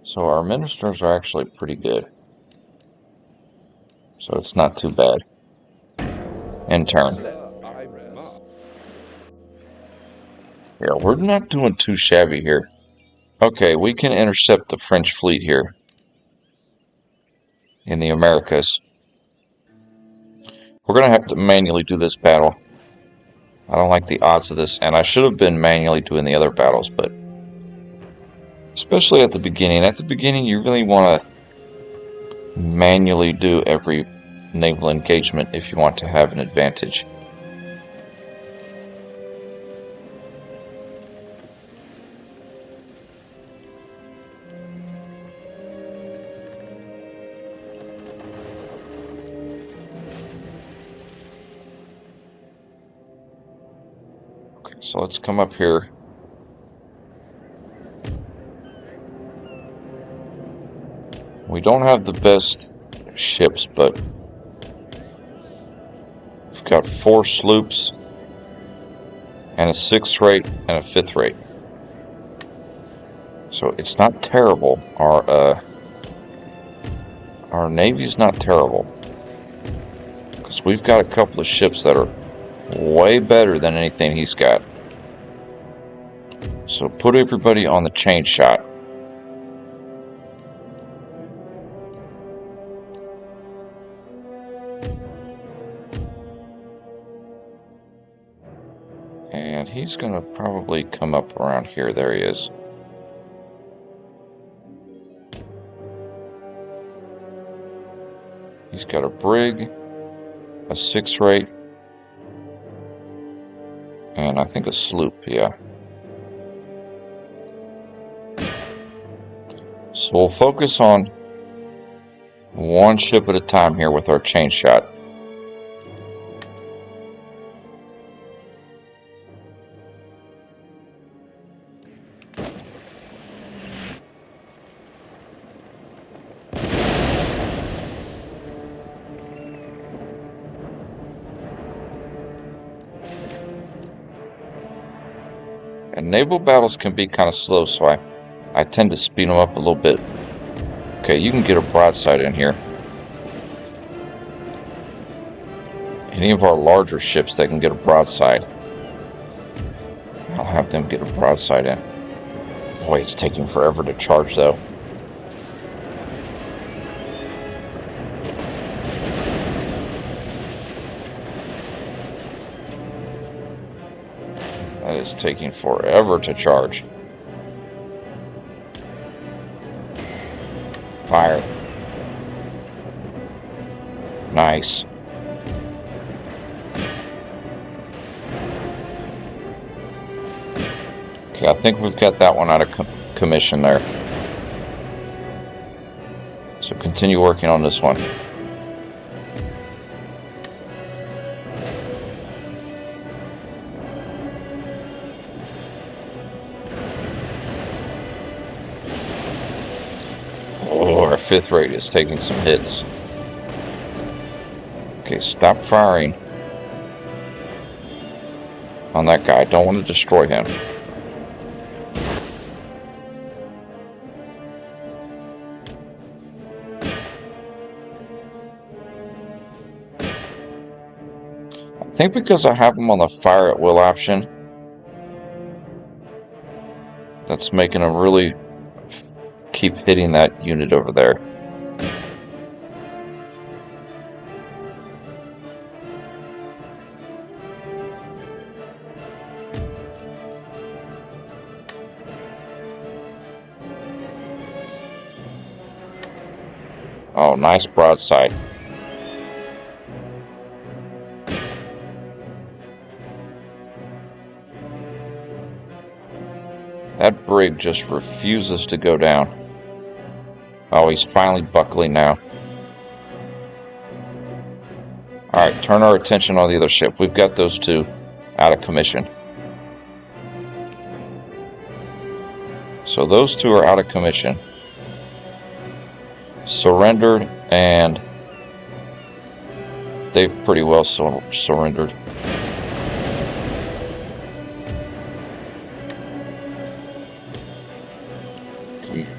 So our ministers are actually pretty good. So it's not too bad. End turn. I must. Yeah, we're not doing too shabby here. Okay, we can intercept the French fleet here in the Americas. We're going to have to manually do this battle. I don't like the odds of this, and I should have been manually doing the other battles, but especially at the beginning. At the beginning, you really want to manually do every naval engagement if you want to have an advantage. Okay, so let's come up here. We don't have the best ships, but we've got 4 sloops and a 6th rate and a 5th rate. So it's not terrible. Our Navy's not terrible. Because we've got a couple of ships that are way better than anything he's got. So put everybody on the chain shot. And he's going to probably come up around here. There he is. He's got a brig, a 6th rate, and I think a sloop, yeah. So we'll focus on one ship at a time here with our chain shot. And naval battles can be kind of slow, so I tend to speed them up a little bit. Okay, you can get a broadside in here. Any of our larger ships, they can get a broadside. I'll have them get a broadside in. Boy, it's taking forever to charge, though. That is taking forever to charge. Fire. Nice. Okay, I think we've got that one out of commission there. So continue working on this one. Oh, our 5th rate is taking some hits. Okay, stop firing on that guy. Don't want to destroy him. I think because I have him on the fire at will option, that's making him really keep hitting that unit over there. Oh, nice broadside. That brig just refuses to go down. Oh, he's finally buckling now. Alright, turn our attention on the other ship. We've got those two out of commission. So those two are out of commission. Surrendered, and they've pretty well surrendered.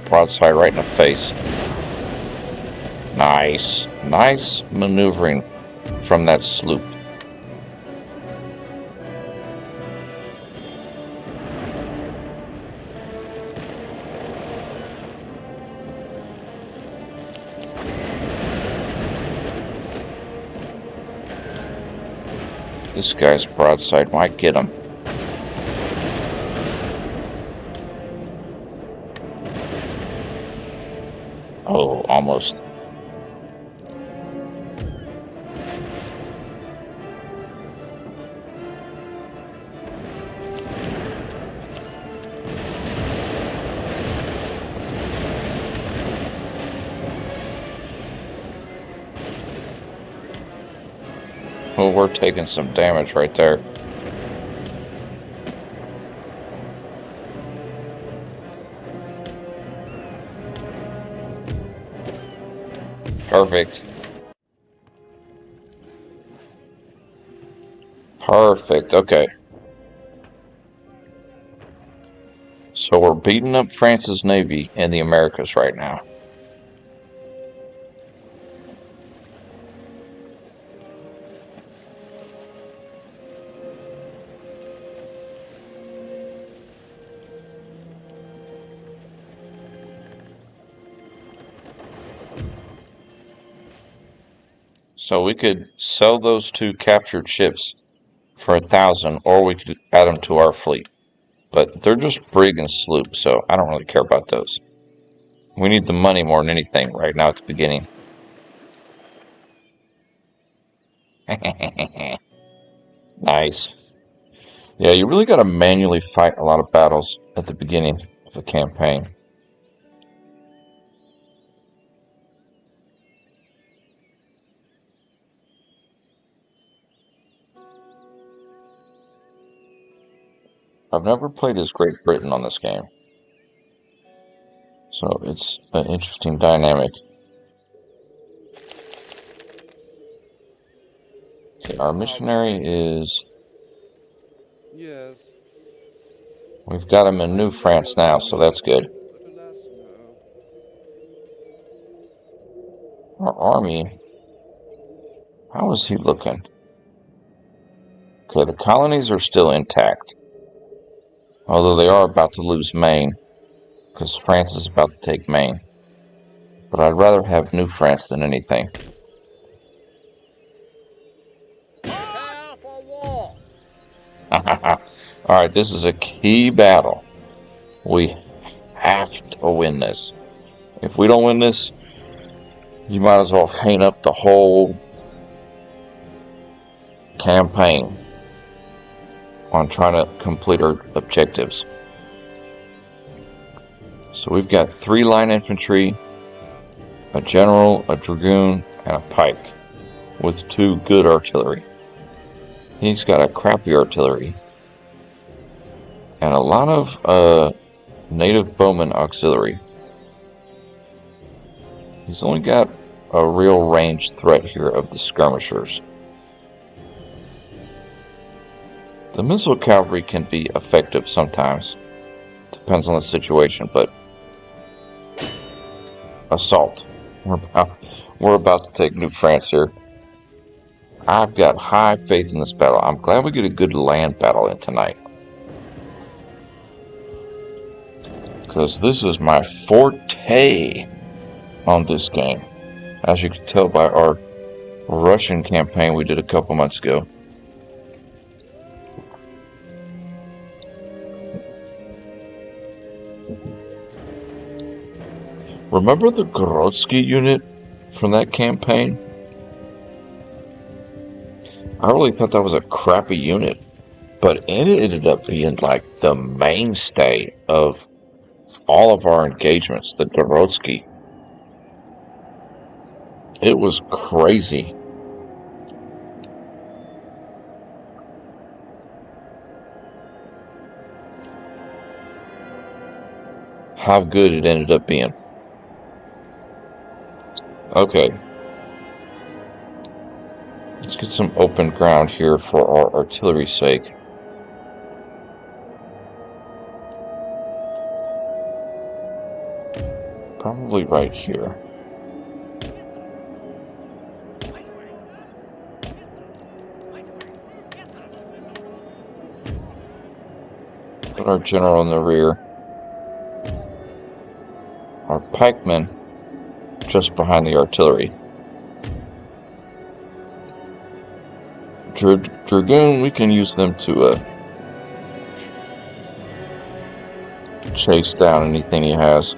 Broadside right in the face. Nice. Nice maneuvering from that sloop. This guy's broadside might get him. Oh, almost. Well, we're taking some damage right there. Perfect. Perfect, okay. So we're beating up France's Navy in the Americas right now. So we could sell those two captured ships for 1,000, or we could add them to our fleet. But they're just brig and sloop, so I don't really care about those. We need the money more than anything right now at the beginning. Nice. Yeah, you really got to manually fight a lot of battles at the beginning of a campaign. I've never played as Great Britain on this game, so it's an interesting dynamic. Okay, our missionary is... Yes. We've got him in New France now, so that's good. Our army, how is he looking? Okay, the colonies are still intact. Although they are about to lose Maine, because France is about to take Maine. But I'd rather have New France than anything. Prepare for war. Alright, this is a key battle. We have to win this. If we don't win this, you might as well hang up the whole campaign on trying to complete our objectives. So we've got 3 line infantry, a general, a dragoon, and a pike, with 2 good artillery. He's got a crappy artillery, and a lot of native bowman auxiliary. He's only got a real range threat here of the skirmishers. The missile cavalry can be effective sometimes. Depends on the situation, but assault. We're about to take New France here. I've got high faith in this battle. I'm glad we get a good land battle in tonight, because this is my forte on this game. As you can tell by our Russian campaign we did a couple months ago. Remember the Gorodsky unit from that campaign? I really thought that was a crappy unit, but it ended up being like the mainstay of all of our engagements, the Gorodsky. It was crazy. How good it ended up being. Okay. Let's get some open ground here for our artillery's sake. Probably right here. Put our general in the rear. Our pikemen just behind the artillery. Dragoon, we can use them to chase down anything he has.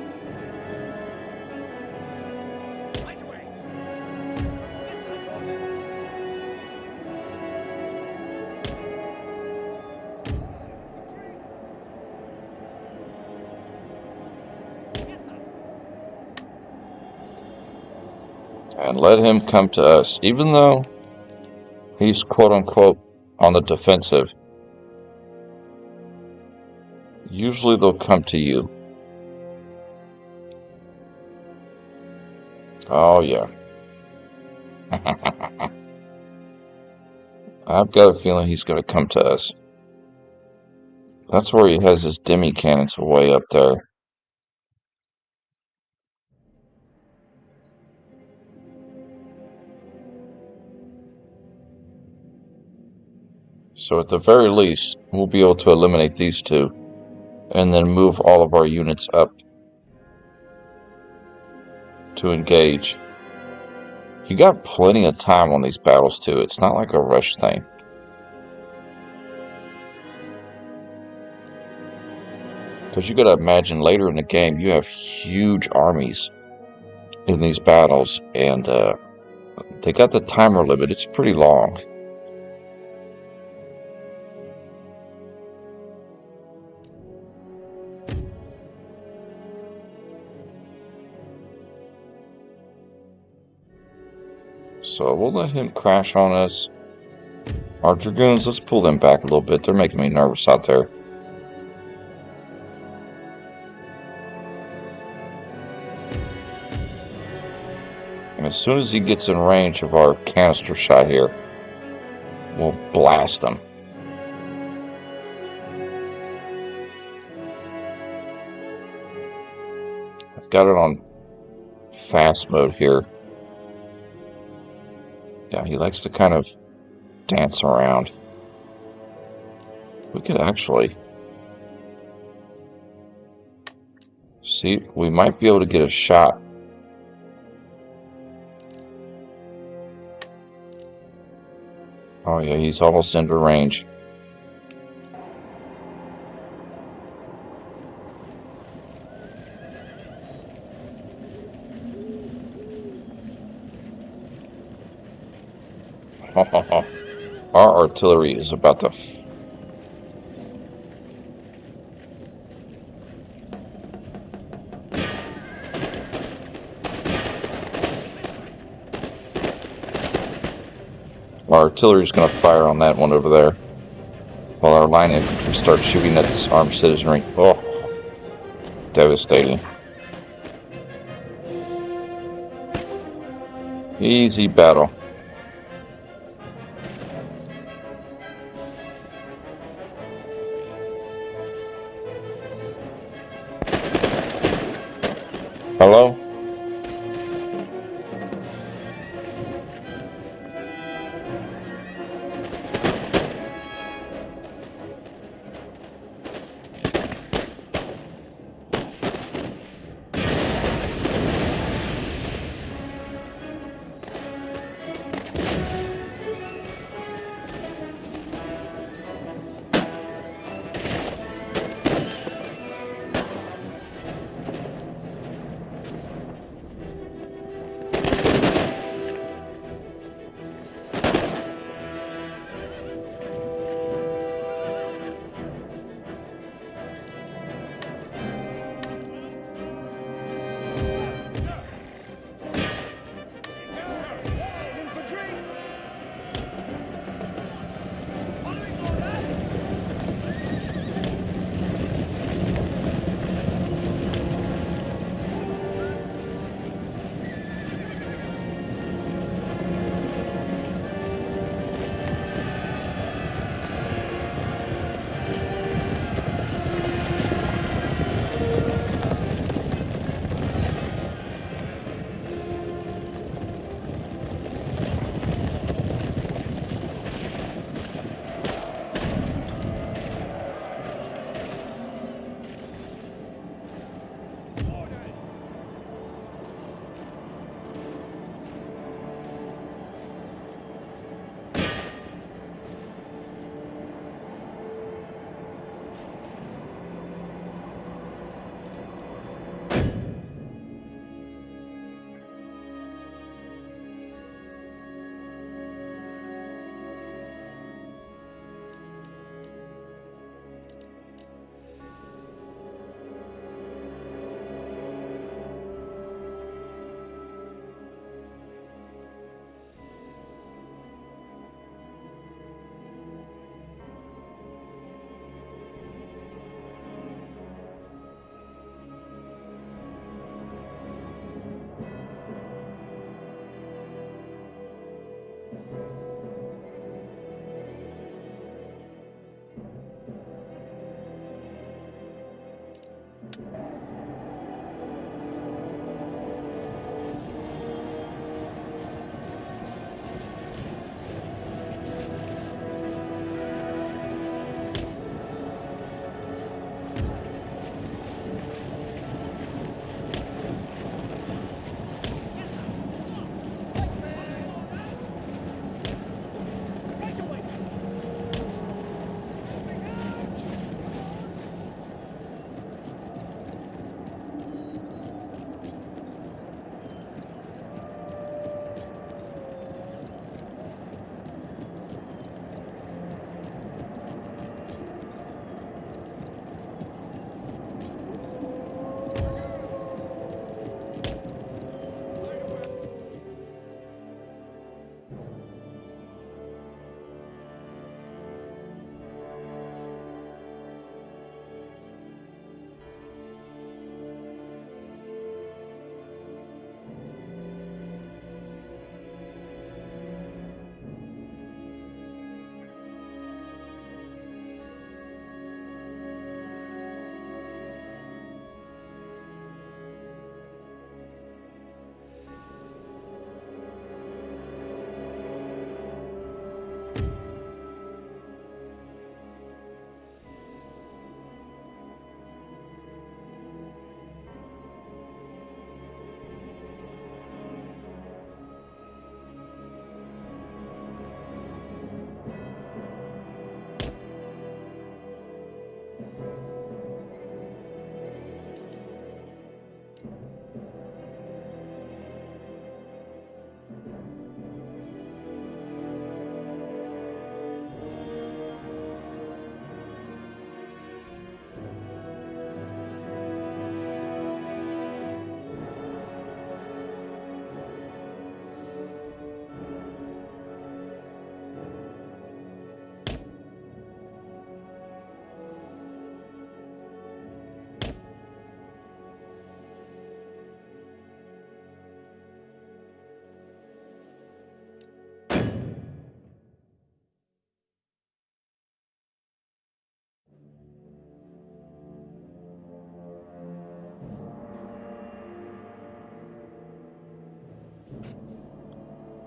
And let him come to us, even though he's quote-unquote on the defensive. Usually they'll come to you. Oh yeah. I've got a feeling he's going to come to us. That's where he has his demi cannons way up there. So at the very least, we'll be able to eliminate these 2, and then move all of our units up to engage. You got plenty of time on these battles too. It's not like a rush thing. Because you got to imagine later in the game, you have huge armies in these battles, and they got the timer limit. It's pretty long. So we'll let him crash on us. Our dragoons, let's pull them back a little bit. They're making me nervous out there. And as soon as he gets in range of our canister shot here, we'll blast him. I've got it on fast mode here. Yeah, he likes to kind of dance around. We could actually see, we might be able to get a shot. Oh yeah, he's almost into range. Our artillery is about to our artillery is going to fire on that one over there, while our line infantry starts shooting at this armed citizenry. Oh, devastating. Easy battle. Hello?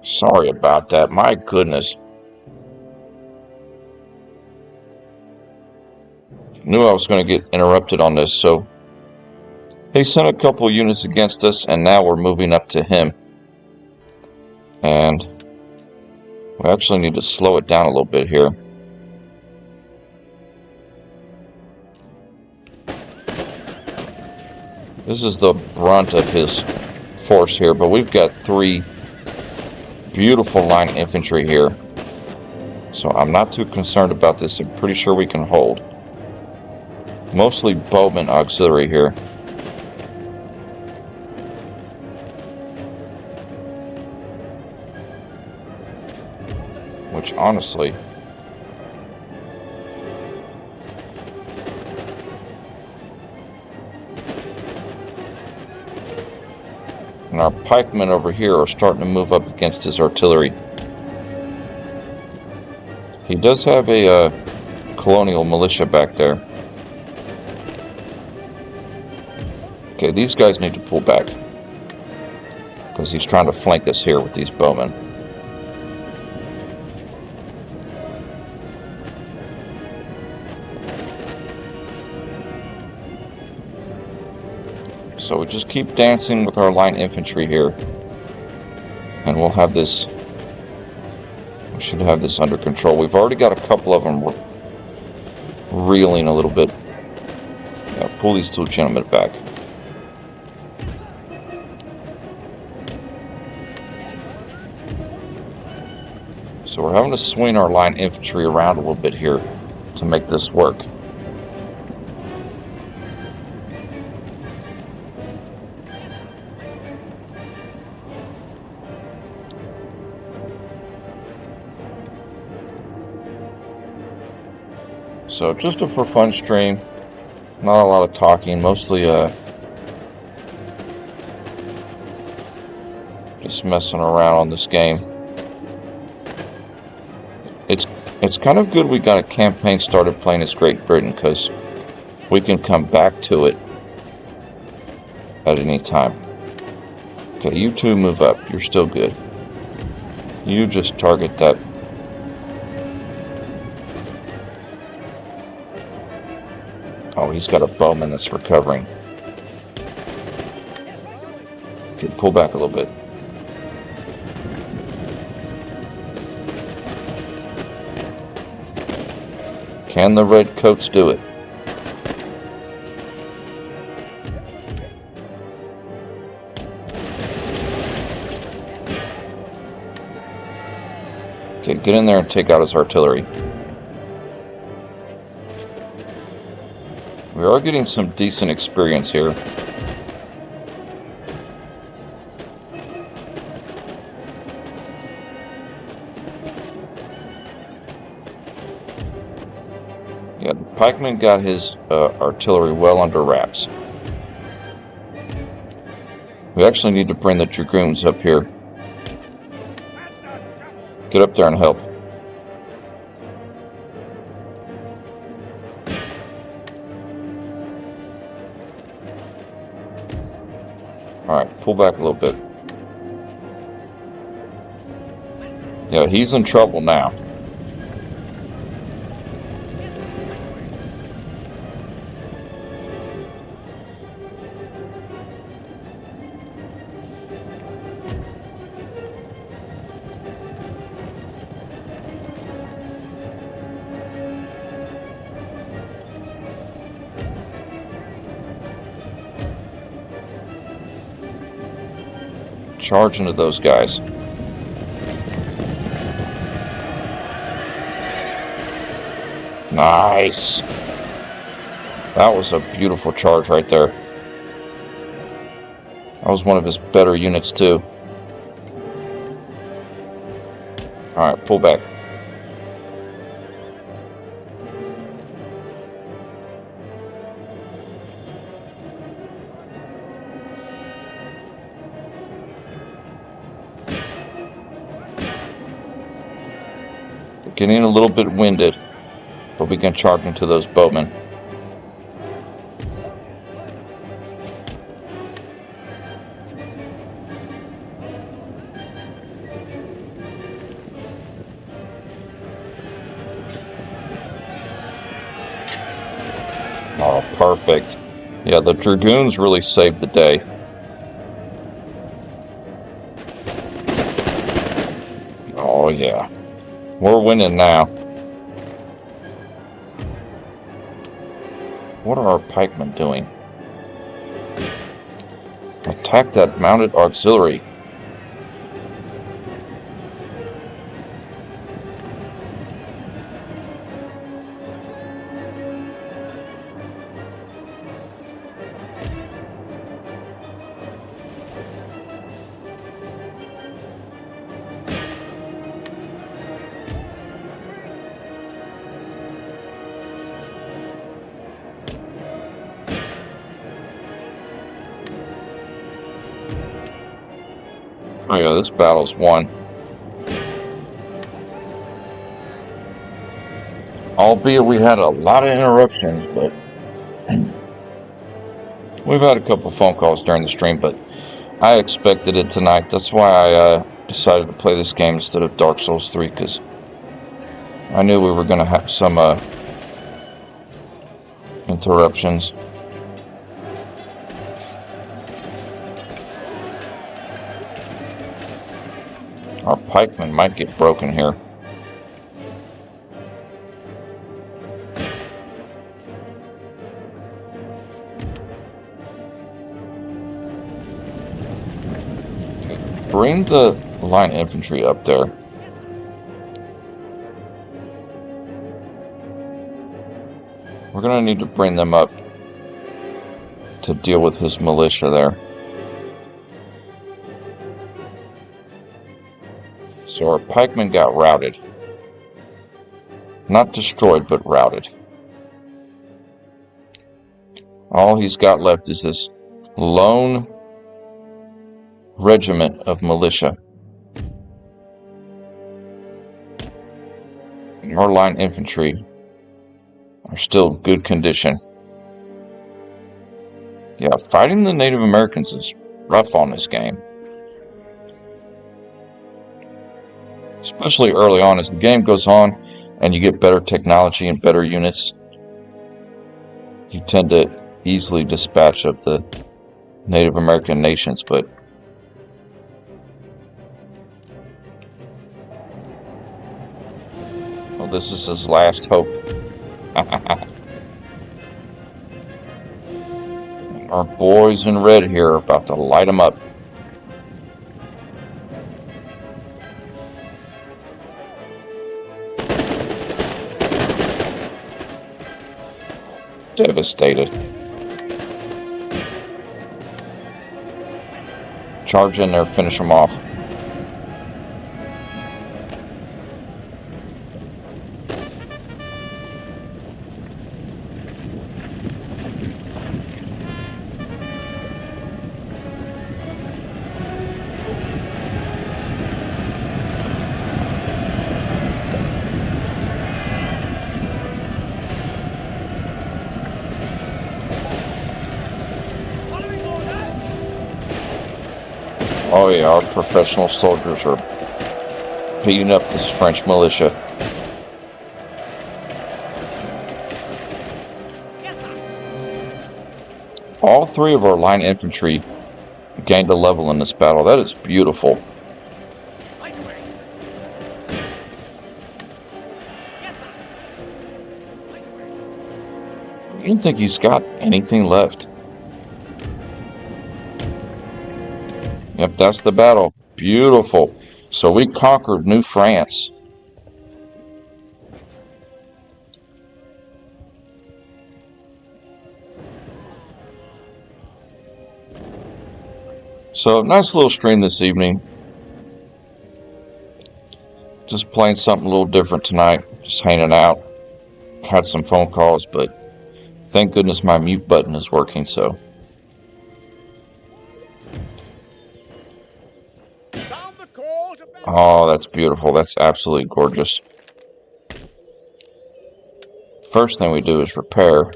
Sorry about that. My goodness. Knew I was going to get interrupted on this, so he sent a couple units against us, and now we're moving up to him. And we actually need to slow it down a little bit here. This is the brunt of his force here, but we've got 3 beautiful line infantry here. So I'm not too concerned about this. I'm pretty sure we can hold. Mostly bowman auxiliary here. Which honestly, and our pikemen over here are starting to move up against his artillery. He does have a colonial militia back there. Okay, these guys need to pull back because he's trying to flank us here with these bowmen. So we just keep dancing with our line infantry here, and we'll have this. We should have this under control. We've already got a couple of them reeling a little bit. Yeah, pull these 2 gentlemen back. So we're having to swing our line infantry around a little bit here to make this work. So just a for fun stream, not a lot of talking, mostly just messing around on this game. It's kind of good we got a campaign started playing as Great Britain, because we can come back to it at any time. Okay, you 2 move up. You're still good. You just target that. Oh, he's got a bowman that's recovering. Okay, pull back a little bit. Can the redcoats do it? Okay, get in there and take out his artillery. We are getting some decent experience here. Yeah, the pikeman got his artillery well under wraps. We actually need to bring the dragoons up here. Get up there and help. Alright, pull back a little bit. Yeah, he's in trouble now. Charge into those guys. Nice. That was a beautiful charge right there. That was one of his better units too. Alright, pull back. Getting a little bit winded, but we can charge into those boatmen. Perfect. Yeah, the Dragoons really saved the day. Oh, yeah. We're winning now. What are our pikemen doing? Attack that mounted auxiliary. Oh yeah, this battle's won. Albeit we had a lot of interruptions, but we've had a couple phone calls during the stream, but I expected it tonight. That's why I decided to play this game instead of Dark Souls 3, because I knew we were going to have some interruptions. Our pikemen might get broken here. Bring the line infantry up there. We're going to need to bring them up to deal with his militia there. So our pikemen got routed. Not destroyed, but routed. All he's got left is this lone regiment of militia. And our line infantry are still good condition. Yeah, fighting the Native Americans is rough on this game. Especially early on. As the game goes on and you get better technology and better units, you tend to easily dispatch of the Native American nations, but well, this is his last hope. Our boys in red here are about to light them up. Devastated. Charge in there, finish them off. Oh yeah, our professional soldiers are beating up this French militia. All three of our line infantry gained a level in this battle. That is beautiful. I don't think he's got anything left. Yep, that's the battle. Beautiful. So we conquered New France. So, nice little stream this evening. Just playing something a little different tonight. Just hanging out. Had some phone calls, but thank goodness my mute button is working, so. Oh, that's beautiful. That's absolutely gorgeous. First thing we do is repair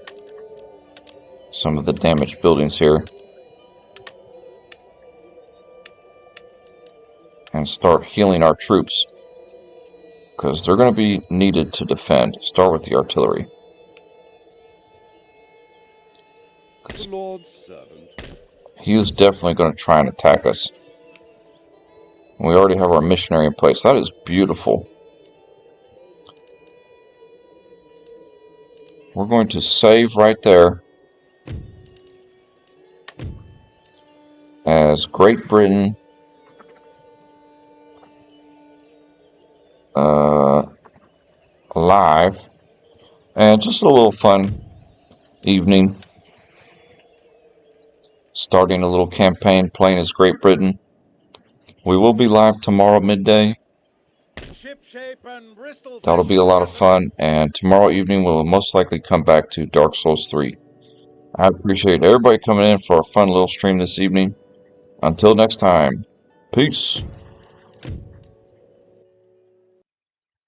some of the damaged buildings here. And start healing our troops. Because they're going to be needed to defend. Start with the artillery. he is definitely going to try and attack us. We already have our missionary in place. That is beautiful. We're going to save right there as Great Britain live, and just a little fun evening, starting a little campaign playing as Great Britain. We will be live tomorrow midday. Shipshape and Bristol. That'll be a lot of fun, and tomorrow evening we'll most likely come back to Dark Souls 3. I appreciate everybody coming in for a fun little stream this evening. Until next time, peace.